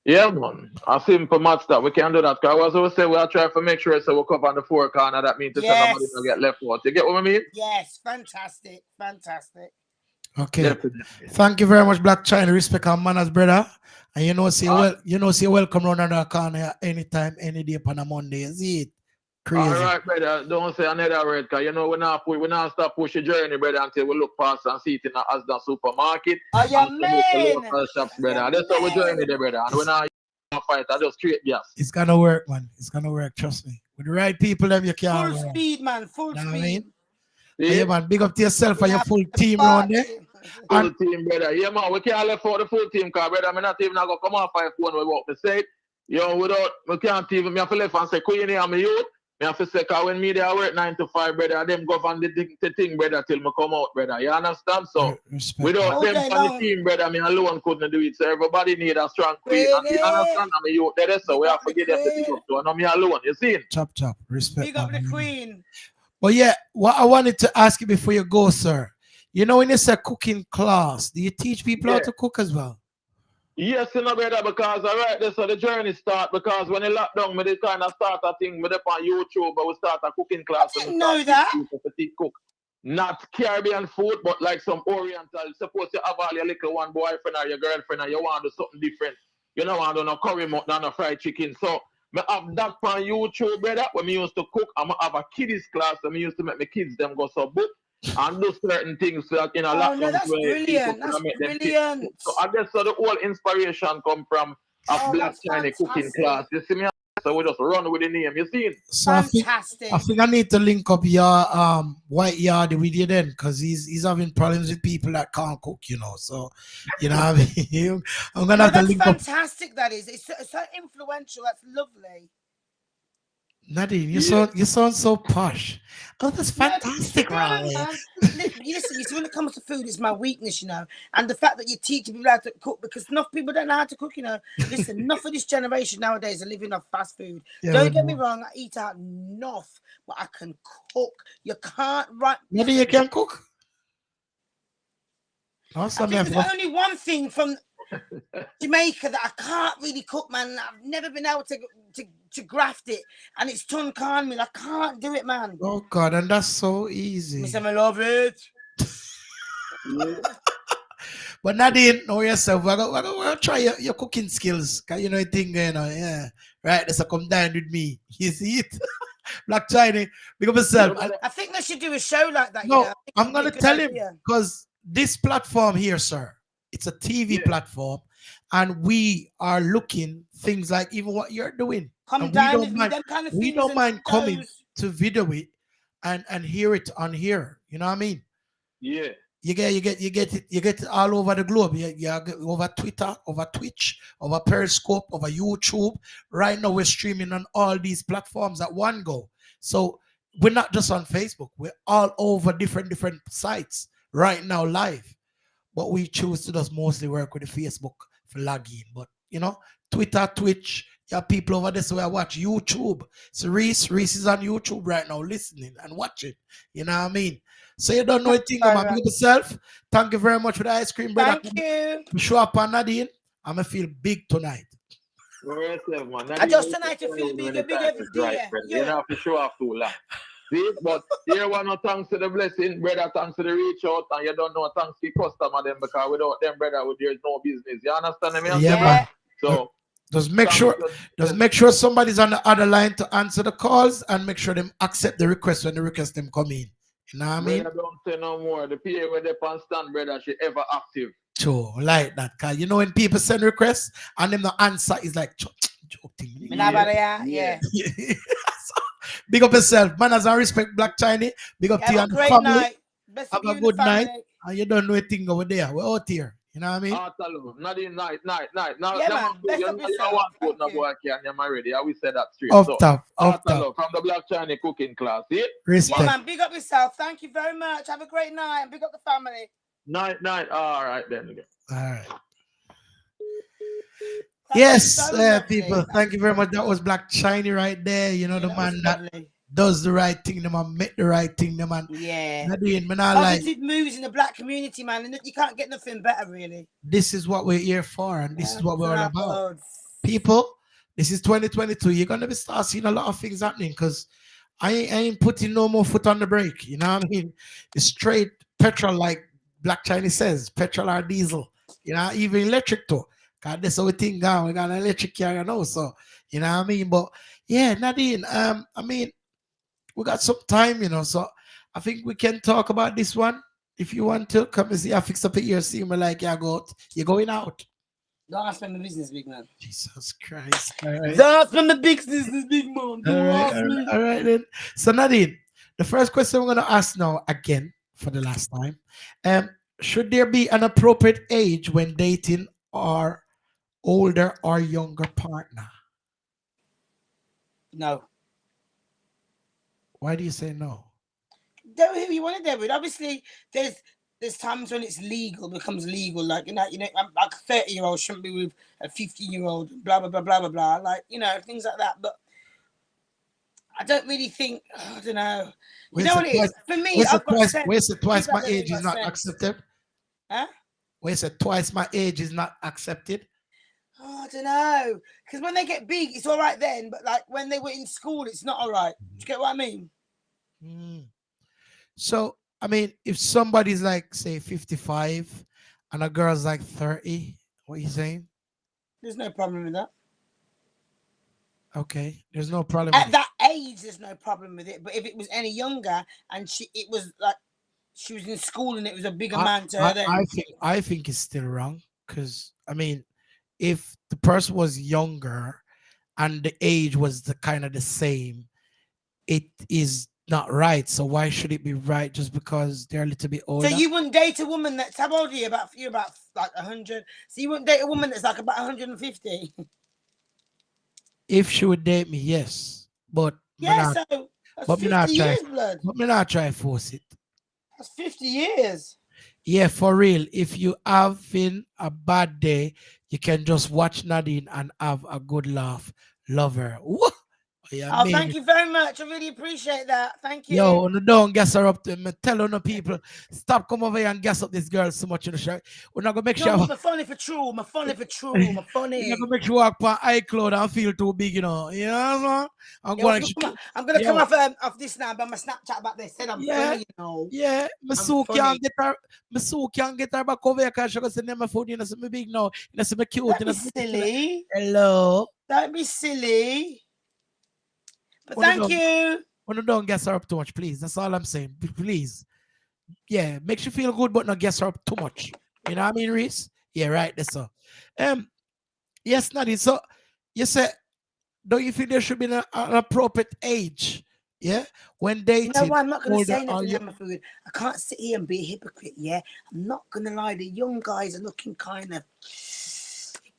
Yeah, man. A simple match that we can do that. Because as I was saying, we'll try to make sure so we cover on the four corner. That means that nobody will get left out. You get what I mean?
Yes, fantastic.
Okay.
Definitely.
Thank you very much, Black China. Respect our manners, brother. And say welcome round the corner anytime, any day on a Monday. Is it crazy?
All right, brother. Don't say another word, because we're not stop push the journey, brother, until we look past and see it in the Asda supermarket.
Oh, yeah, man.
Local shops, brother. That's how we're journey there, brother. And we're not fight. I just create gas.
It's gonna work, man. It's gonna work. Trust me. With the right people, them you can't.
Full speed, man. Full speed.
What I mean? Yeah, man. Big up to yourself and your full team around there.
Full team, brother. Yeah, man. We can't left out the full team, because, brother, I'm not even going to come off my phone with what we say. We can't even, I have to left and say, could you name me youth? I have to say, because when me there work 9 to 5, brother, them govern the thing, brother, till me come out, brother. You understand? So, without them on the team, brother, me alone couldn't do it. So, everybody need a strong queen. And you understand? I'm a youth there, so we have to give them the big up to. And I'm me alone, you see?
Chop. Respect.
Big up the queen.
But yeah, what I wanted to ask you before you go, sir. You know, when you say cooking class, do you teach people how
Yeah.
to cook as well?
Yes, you know, brother, because all right, that's how the journey start. Because when you lock down, me they kind of start a thing, me up on YouTube, but we start a cooking
I
class and we
didn't
start
know
teach
that.
people to cook. Not Caribbean food, but like some Oriental. Suppose you have all your little one boyfriend or your girlfriend and you want to do something different. You know, want to do no curry mutton, no fried chicken. So me have that on YouTube, brother. When me used to cook, I'm have a kiddies class. And me used to make my kids them go so book and do certain things so that in a
Oh no,
lockdown
that's
where people
brilliant.
could
That's
make them kids cook.
brilliant.
So I guess so the whole inspiration come from a
Oh,
black
that's
Chinese cooking class.
fantastic.
You see me? So we just run with the name. You see?
So I
Fantastic.
think I need to link up your white yard with you then, because he's having problems with people that can't cook, you know. So you know what I mean? I'm gonna
No,
have to
that's
link up.
fantastic. That is. It's so influential. That's lovely.
Nadine,
Yeah.
you sound so posh. Oh, that's
No,
fantastic,
no,
Raleigh.
man. Listen, you see, when it comes to food, it's my weakness, you know. And the fact that you're teaching people how to cook, because enough people don't know how to cook, you know. Listen, enough of this generation nowadays are living off fast food.
Yeah, we
Don't get me
know.
wrong, I eat out enough, but I can cook. You can't write.
Nadine, you can cook.
I
Awesome,
think
man.
there's only one thing from Jamaica that I can't really cook, man. I've never been able to graft it, and it's ton can meal. I can't do it, man.
Oh God, and that's so easy.
Miss, I love it.
But Nadine, know yourself. We're gonna try your cooking skills. Cause you know the thing, you know, yeah. Right, so come down with me. You see it? Black China, big up yourself.
I think they should do a show like that.
No,
You know, I think
I'm
it'd be a
gonna
good
tell him
idea.
because this platform here, sir, it's a TV platform, and we are looking things like even what you're doing.
Come
And
down with me, them kind of
we
things
don't
and
mind coming
shows.
to video it and hear it on here. You know what I mean?
Yeah.
You get it all over the globe. You get over Twitter, over Twitch, over Periscope, over YouTube. Right now we're streaming on all these platforms at one go. So we're not just on Facebook. We're all over different sites right now live. But we choose to just mostly work with the Facebook for logging. But you know, Twitter, Twitch, you have people over there so I watch YouTube. So Reese is on YouTube right now listening and watching. You know what I mean? So you don't know anything about yourself. Thank you very much for the ice cream, brother.
Thank you.
Show up on Nadine. I'm gonna feel big tonight.
I just tonight you feel big every day.
You don't have to show off too long. See, but here one no thanks to the blessing, brother, thanks to the reach out, and you don't know thanks to the customer them because without them, brother, there's no business. You understand me?
Yeah, man.
So
just make sure somebody's on the other line to answer the calls and make sure them accept the request when the request them come in. You know what I mean?
Brother, don't say no more. The PA where they can stand, brother, she ever active.
True, like that. Cause you know when people send requests and them the answer is like joking.
Yeah.
Big up yourself, manners and respect, Black Chinese. Big up to you
Have
and
a great
family.
night. Best
Have
of you
a
and the
good night.
family.
And you don't know a thing over there. We're out here. You know what I mean?
Nadine, night. Now,
Yeah, man. Best of
you
yourself.
want
Thank
to
you.
go again, you're married. I will say that straight.
Off
So,
top.
from the Black Chinese cooking class. See?
Respect.
Yeah, man. Big up yourself. Thank you very much. Have a great night and big up the family.
Night. All right, then.
All right.
That
Yes,
was so lovely.
people. Thank you very much. That was Black Shiny right there. You know, the man that
lovely.
does the right thing, the man make the right thing, the man.
Yeah.
Nadine, man, I like
Positive moves in the black community, man. And you can't get nothing better, really.
this is what we're here for, and this is what we're all about.
Oh,
People, this is 2022. You're gonna be start seeing a lot of things happening because I ain't putting no more foot on the brake. You know what I mean? It's straight petrol, like Black Chinese says, petrol or diesel. You know, even electric too. Cause that's how we think now. We got an electric car, you know. So you know what I mean. But yeah, Nadine. I mean, we got some time, you know. So I think we can talk about this one if you want to. Come and see. I fix up your see me like you're going out.
don't ask me my business, big man.
Jesus Christ. All right.
Don't ask me my business, big man. Don't ask me.
All right then. So Nadine, the first question we're gonna ask now again for the last time. Should there be an appropriate age when dating our older or younger partner?
No.
Why do you say no?
Do who you want to do with. Obviously, there's times when it's legal, becomes legal. Like, I'm like a 30-year-old shouldn't be with a 15-year-old, blah, blah, blah, blah, blah, blah. Like, things like that. But I don't really think. I don't know. You
Where's
know
it
what it
twice?
is? For me,
Where's it
I've got
twice?
sense.
Where's it twice
People
my
that
age
ain't
is
got
not
sense.
accepted?
Huh?
Where's it twice my age is not accepted?
Oh, I don't know. Because when they get big, it's all right then. But like when they were in school, it's not all right. Do you get what I mean?
Mm. So, I mean, if somebody's like, say, 55 and a girl's like 30, what are you saying?
There's no problem with that.
Okay, there's no problem with
At
it.
that age, there's no problem with it. But if it was any younger and it was like she was in school and it was a bigger
I,
man to her,
I,
then
I think it's still wrong because, I mean, if the person was younger and the age was the kind of the same, it is not right. So why should it be right just because they're a little bit
so
older?
you wouldn't date a woman that's how old are you? You're about like 100. So you wouldn't date a woman that's like about 150.
If she would date me, yes, but me
Yeah,
not,
so that's
but me
50
not try,
years, blood.
but me not try force it.
That's 50 years.
Yeah, for real. If you having a bad day, you can just watch Nadine and have a good laugh. Love her. Woo! Yeah,
Oh,
man.
thank you very much. I really appreciate that. Thank you.
Yo, no, don't gas her up to me. Tell on the people, stop come over here and gas up this girl so much in the show. We're not gonna make
No,
sure
my funny for true. My funny for true. My
we're
funny.
not gonna make you walk on iCloud and feel too big, you know. You know what I'm
Yeah,
going
I'm gonna come
yo,
off this now, but my Snapchat about this said I'm
yeah,
funny, you know.
yeah.
I'm
Masu
funny.
can't get her. Masu can't get her back over here because she goes to my food. You know, me big now. You know, me cute.
Don't
You
be
know,
silly.
hello.
Don't be silly. But
Wanna
thank
don't,
you.
don't gas her up too much, please. That's all I'm saying. Please. Yeah, makes you feel good, but not gas her up too much. You know what I mean, Reese? Yeah, right. That's all. Yes, Nadine. So you said, don't you think there should be an appropriate age? Yeah, when
You know
dating
what? I'm not gonna
older
say
or
nothing,
you,
Nyamafood. I can't sit here and be a hypocrite, yeah. I'm not gonna lie, the young guys are looking kind of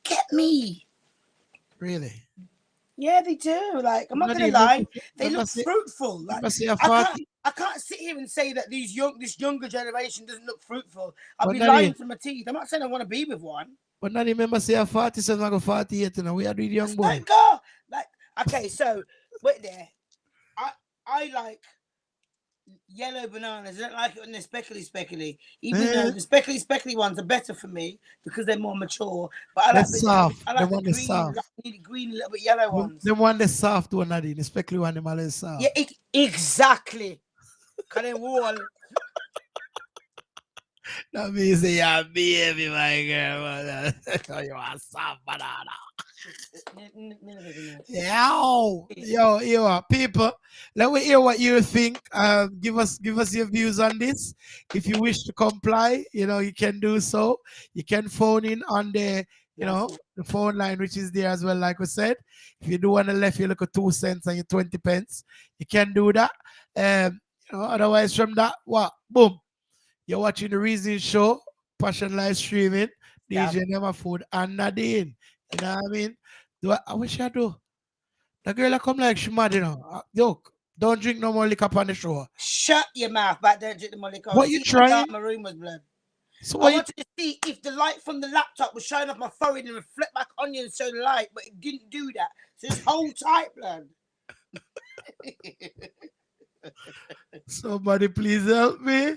get me.
really?
Yeah, they do. Like, I'm not gonna
Nadine,
lie, they
remember
look
say,
fruitful. Like,
remember say a
I can't,
40,
I can't sit here and say that this younger generation doesn't look fruitful. I'll
but
be lying
Nadine,
through my teeth. I'm not saying I want to be with one.
but Nadine, remember say a 47, I go 48, you know, we are doing young boy.
Like, God, like, okay, so wait there. I like yellow bananas. I don't like it when they're speckly. Even though the speckly ones are better for me because they're more mature. But I like
That's soft.
I
The
like the
one that's
green,
soft.
green, little bit yellow ones.
The one that's soft one, Nadine, especially when the is soft.
Yeah, exactly. Kind of wall.
That means you're baby, my girl. You are soft banana. Yo, people, let me hear what you think. Give us your views on this. If you wish to comply, you know, you can do so. You can phone in on the the phone line, which is there as well, like we said. If you do want to left you look at 2 cents and your 20 pence, you can do that. Otherwise from that, what boom. You're watching the Reason Show, Passion Live Streaming, DJ Nyamafood and Nadine. You know what I mean? I wish I do. The girl that come like she mad, you know. Look, don't drink no more liquor on the show.
Shut your mouth, but don't drink the more liquor.
What you trying?
My room was blood.
So
I wanted to see if the light from the laptop was showing off my forehead and reflect back on you and show the light, but it didn't do that. So just hold tight, blood.
Somebody please help me.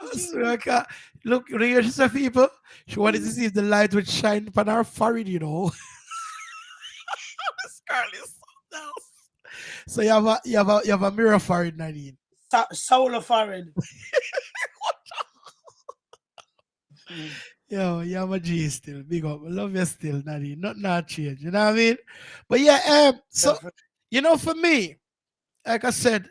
I swear I can't. Look, real people. She wanted to see if the light would shine upon her forehead, you know. This girl is something else. So you have a mirror forehead, Nadine.
Solar forehead.
Yo, you're my G still. Big up. I love you still, Nadine. Not change. You know what I mean? But yeah, so you know, for me, like I said,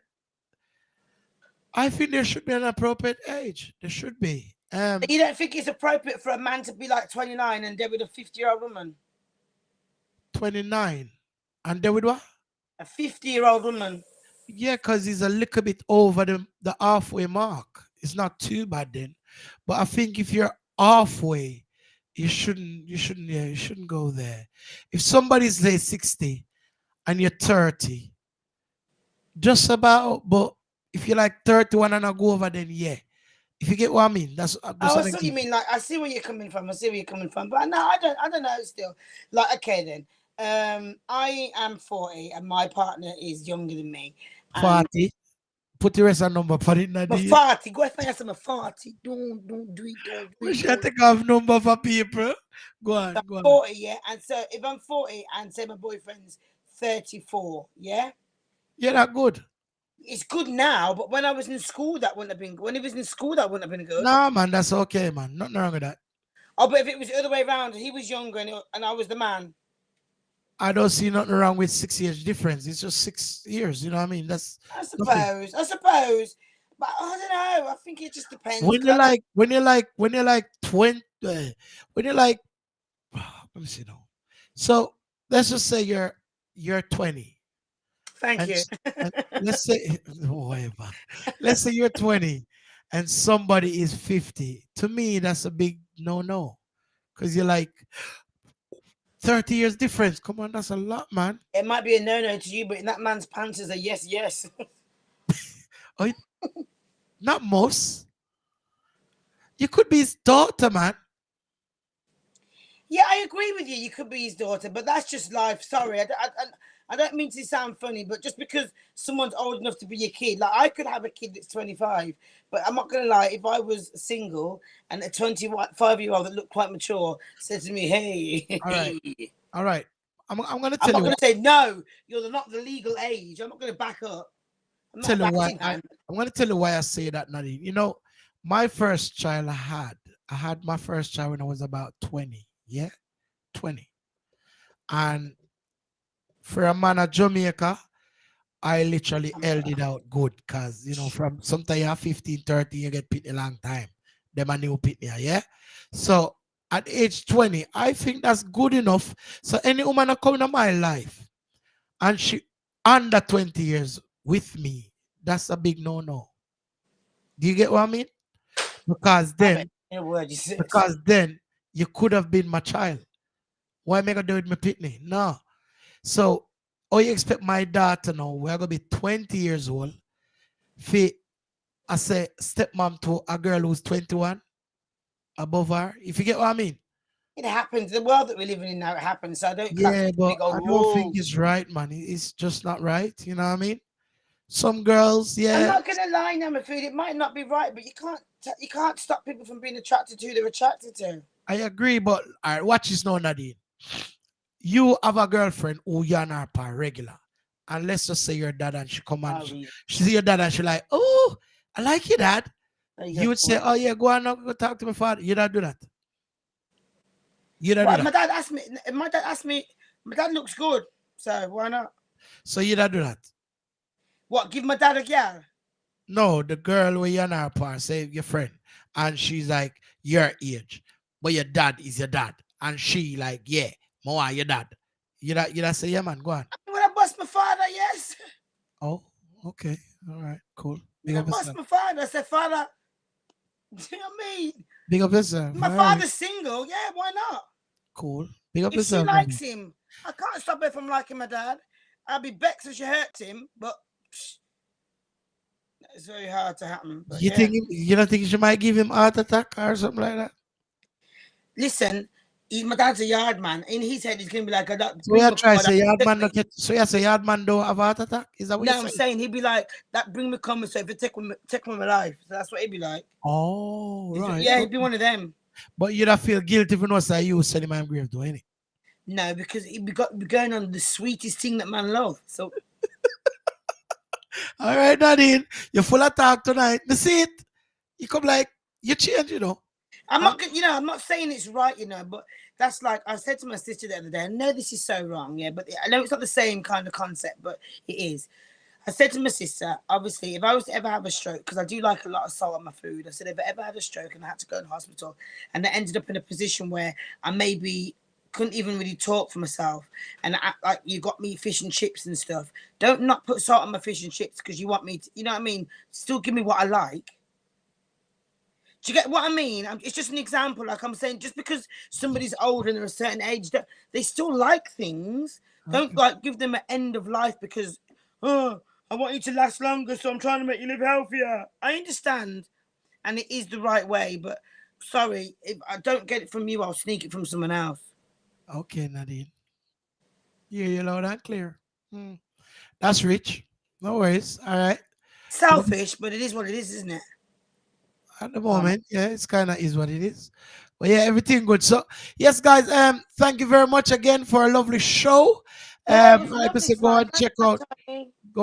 I think there should be an appropriate age. There should be.
You don't think it's appropriate for a man to be like 29 and there with a 50-year-old woman?
29. And there with what?
A 50-year-old woman.
Yeah, because he's a little bit over the halfway mark. It's not too bad then. But I think if you're halfway, you shouldn't go there. If somebody's say 60 and you're 30, just about, but if you're like 31 and I go over, then yeah. If you get what I mean, that's
what you mean. Like, I see where you're coming from. But no, I don't know still. Like, okay then. I am 40 and my partner is younger than me. And
40. Put the rest of number for it,
my
Nadine.
40, go ahead and say my 40. Don't do it, don't do
We
it.
should take off number for people. Go on, go on.
40, yeah. And so if I'm 40 and say my boyfriend's 34, yeah.
Yeah, that good.
It's good now, but when I was in school, that wouldn't have been. When he was in school, that wouldn't have been good.
Nah, man, that's okay, man. Nothing wrong with that.
Oh, but if it was the other way around, he was younger and I was the man.
I don't see nothing wrong with 6 years difference. It's just 6 years. You know what I mean? That's
I
nothing.
suppose. But I don't know. I think it just depends.
When you're like 20, when you're like, let me see now. So let's just say you're 20.
Thank
And,
you.
and let's say whatever. Let's say you're 20 and somebody is 50. To me, that's a big no. Because you're like 30 years difference. Come on, that's a lot, man.
It might be a no to you, but in that man's pants is a yes.
Oh, not most. You could be his daughter, man.
Yeah, I agree with you. You could be his daughter, but that's just life. Sorry, I don't mean to sound funny, but just because someone's old enough to be your kid, like I could have a kid that's 25, but I'm not gonna lie. If I was single and a 25-year-old that looked quite mature said to me, "Hey,
All right. I'm gonna
I'm
tell
not
you.
gonna say no. You're not the legal age. I'm not gonna back up. I'm not
Tell you
a
why.
backing hand.
I'm gonna tell you why I say that, Nadine. You know, my first child I had my first child when I was about 20. Yeah, 20. And for a man at Jamaica, I literally held it out good because from sometimes you're 15, 30, you get picked a long time. Them a new pick me, yeah. So at age 20, I think that's good enough. So any woman that come in my life and she under 20 years with me, that's a big no. Do you get what I mean? Because
I bet
then,
a word you said.
because then you could have been my child. Why am I gonna do it with my pitney? No. So, you expect my daughter now? We're gonna be 20 years old. I say stepmom to a girl who's 21 above her. If you get what I mean?
It happens. The world that we're living in now, it happens. So I don't clap
Yeah, but
go,
I don't think
whoa.
it's right, man. It's just not right. You know what I mean? Some girls,
I'm
yeah.
not gonna lie, Nyamafood. It might not be right, but you can't stop people from being attracted to who they're attracted to.
I agree, but all right, watch this now, Nadine. You have a girlfriend who you're not par regular, and let's just say your dad and she come and she see your dad and she like, oh, I like your dad. You would say, oh yeah, go on, go talk to my father. You don't do that. You don't do that.
My dad asked me. My dad looks good, so why not?
So you don't do that.
What? Give my dad a girl?
No, the girl where you're not par, say your friend, and she's like your age, but your dad is your dad, and she like, yeah, more your dad. You that say, yeah, man, go on.
When I bust my father, yes.
Oh, okay, all right, cool.
When I bust my father, I said, father. Do you know what I mean?
Big up yourself.
My father's single, yeah, why not?
Cool. Big up
if
yourself.
She likes him, I can't stop her from liking my dad. I'll be vexed if she hurts him, but it's very hard to happen. But
you think you don't think she might give him heart attack or something like that?
Listen, my dad's a yard man. In his head, he's gonna be like,
so you try to say yard man don't get, so you say yard man don't have heart attack? Is that what
you're saying? He'd be like, that bring me coming, so if it take my life. So that's what he'd be like.
Oh, right.
Yeah, he'd be one of them.
But you don't feel guilty if you know say you send him my grave, do any?
No, because he'd be going on the sweetest thing that man love. So
all right, Nadine, you're full of talk tonight. You see it? You come like you change,
I'm not saying it's right, but that's like I said to my sister the other day. I know this is so wrong, yeah, but I know it's not the same kind of concept, but it is. I said to my sister, obviously, if I was to ever have a stroke, because I do like a lot of salt on my food, I said if I ever had a stroke and I had to go in hospital, and I ended up in a position where I maybe couldn't even really talk for myself, and like you got me fish and chips and stuff. Don't not put salt on my fish and chips because you want me to, you know what I mean? Still give me what I like. Do you get what I mean? It's just an example. Like I'm saying, just because somebody's older and they're a certain age, they still like things. Don't like give them an end of life because, I want you to last longer, so I'm trying to make you live healthier. I understand, and it is the right way, but sorry, if I don't get it from you, I'll sneak it from someone else.
Okay, Nadine. Yeah, you loud and clear. Hmm. That's rich. No worries. All right.
Selfish, but it is what it is, isn't it?
At the moment, yeah, it's kind of is what it is. But yeah, everything good. So yes, guys, thank you very much again for a lovely show.
Yeah, it was
Like I
lovely
said, go
fun.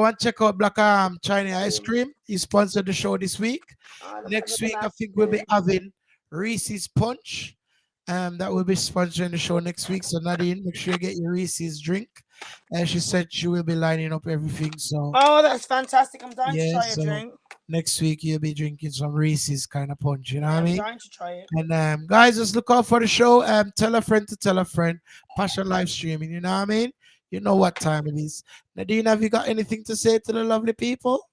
and check out Black China Ice Cream. He sponsored the show this week. Next week, I think we'll be having Reese's Punch. That will be sponsoring the show next week. So Nadine, make sure you get your Reese's drink. And she said she will be lining up everything. So
Oh, that's fantastic. I'm dying to
yeah,
try a
so
drink.
next week you'll be drinking some Reese's kind of punch. You know what I
I'm
mean?
dying to try it.
And guys, just look out for the show. Tell a friend to tell a friend. Passion live streaming. You know what I mean? You know what time it is. Nadine, have you got anything to say to the lovely people?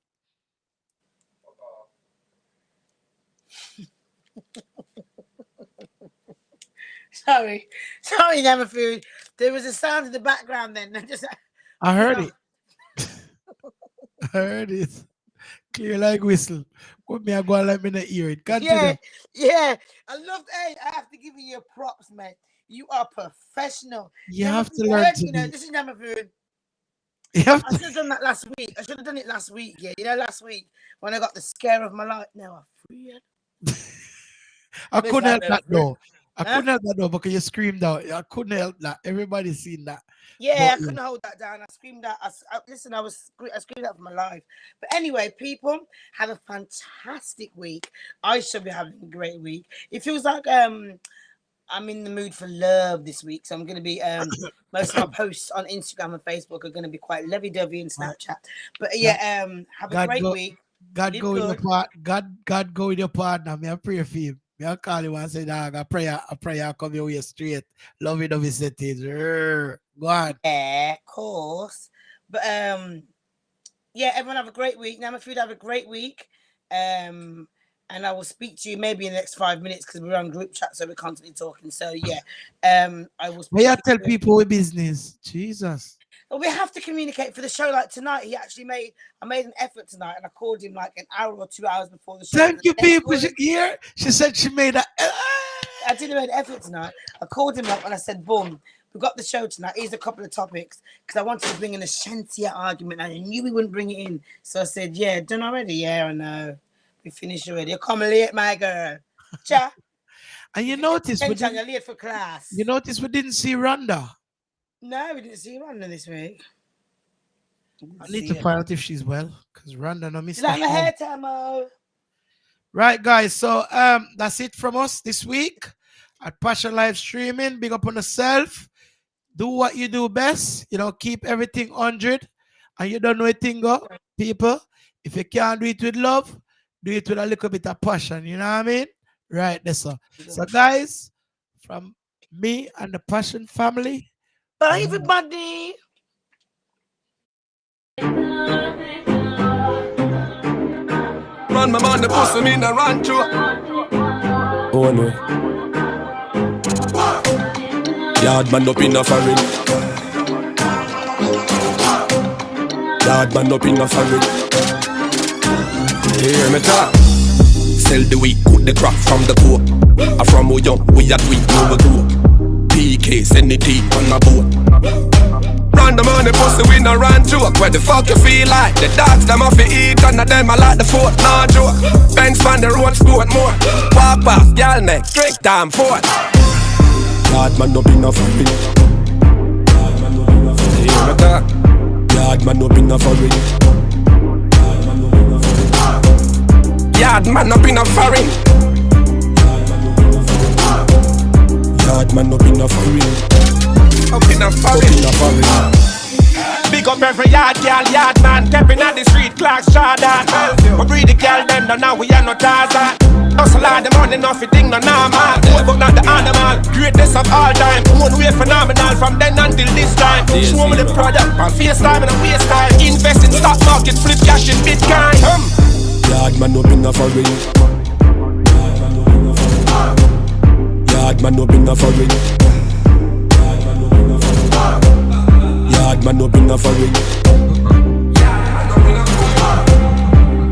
Sorry, Nyamafood. There was a sound in the background then.
I heard it. I heard it. Clear like whistle. Put me, I go and let me not hear it. Continue.
Yeah. I love. Hey, I have to give you your props, man. You are professional.
You have to learn to be.
This is Nyamafood.
You have
I
to.
should have done that last week. I should have done it last week. Yeah, last week when I got the scare of my life. Now I'm free.
I couldn't help that though. I couldn't help that though because you screamed out. I couldn't help that. Everybody's seen that.
Yeah,
But,
I couldn't hold that down. I screamed out. Listen, I screamed out for my life. But anyway, people, have a fantastic week. I should be having a great week. It feels like I'm in the mood for love this week. So I'm going to be most of my posts on Instagram and Facebook are going to be quite lovey-dovey and Snapchat. But yeah, have a great week.
God go with your part. God go with your partner. Me I pray for him. Me I call you and say, dog, I pray I come your way straight. Love it of his settings. Go on.
Yeah, of course. But yeah, everyone have a great week. Nyamafood, have a great week. And I will speak to you maybe in the next 5 minutes because we're on group chat, so we're constantly talking. So yeah, I will.
May I tell people with business? Jesus.
But we have to communicate for the show. Like tonight, I made an effort tonight, and I called him like an hour or 2 hours before the show.
Thank you, people. She said she made a.
I didn't make an effort tonight. I called him up and I said, "Boom, we got the show tonight. Here's a couple of topics because I wanted to bring in a Shantia argument, and I knew we wouldn't bring it in. So I said, yeah, done already. Yeah, I know. We finished already. You come late, my girl. Cha.
And you notice
you're late for class.
You notice we didn't see Rhonda.
No, we didn't see Rhonda this week.
I need to find out if she's well, because Rhonda no miss.
Like my hair, Tamo.
Right, guys. So that's it from us this week at Passion Live Streaming. Big up on yourself. Do what you do best. Keep everything 100. And you don't know a thing, people. If you can't do it with love, do it with a little bit of passion. You know what I mean? Right, that's all. So, guys, from me and the Passion family.
Bye, everybody.
Man, my man, the pussy me in a rancho. Oh no. Yard man up in a foreign. Yard man up in a foreign. Hear me talk. Sell the weed, cut the crop from the poor. I from who young, we at weed, over to PK, send the tea on my boat. Random on the pussy, we no run joke. Where the fuck you feel like? The dogs, them off the eat, and of them I like the foot, no joke. Benz on the road, sport more. Walk past, y'all neck, straight time, fort. Yard man up in a foreign. Hear me talk. Yard man up in a foreign. Yard man up in a foreign. Yard man up in a foreign. Up in a foreign. Big up every yard man. Stepping at the street, Clark's Jordan. We breed the girl them, now we are no Tarzan. Hustle all the money, nothing no normal. But not the animal, greatest of all time. One way phenomenal from then until this time. Show me the product, and FaceTime and a waste time. Invest in stock market, flip cash in Bitcoin. Yard man up in a foreign. Yard man up in a foreign. Yard man up in a foreign.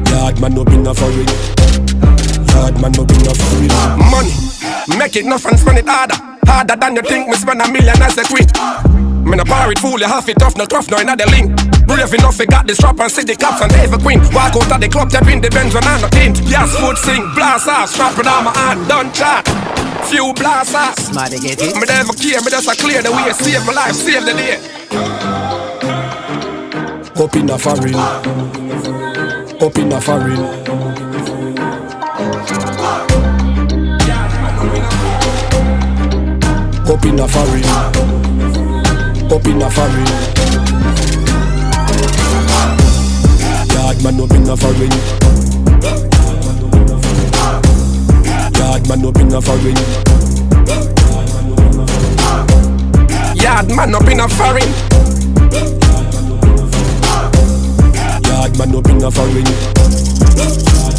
Yard man up in a foreign. Yard man up in a foreign. Money, make it enough and spend it harder. Harder than you think, we spend $1 million as a quit. Me no bar it fool, you half it tough, no tough, no inna the link. Brave enough, you got the strap and see the cops and Eva Queen. Walk out of the club, tap in the Benz when I no tint. Yes, food sing, blast off, strap it on my hand, done chat. Few blast off.
Smarty get it.
Me never care, me just a clear the way, save my life, save the day. Up in a foreign, up in a foreign. Up in a foreign, up in a foreign. Yard man up in a foreign. Yard man up in a foreign. Yard man up in a foreign. Yard man up in a foreign.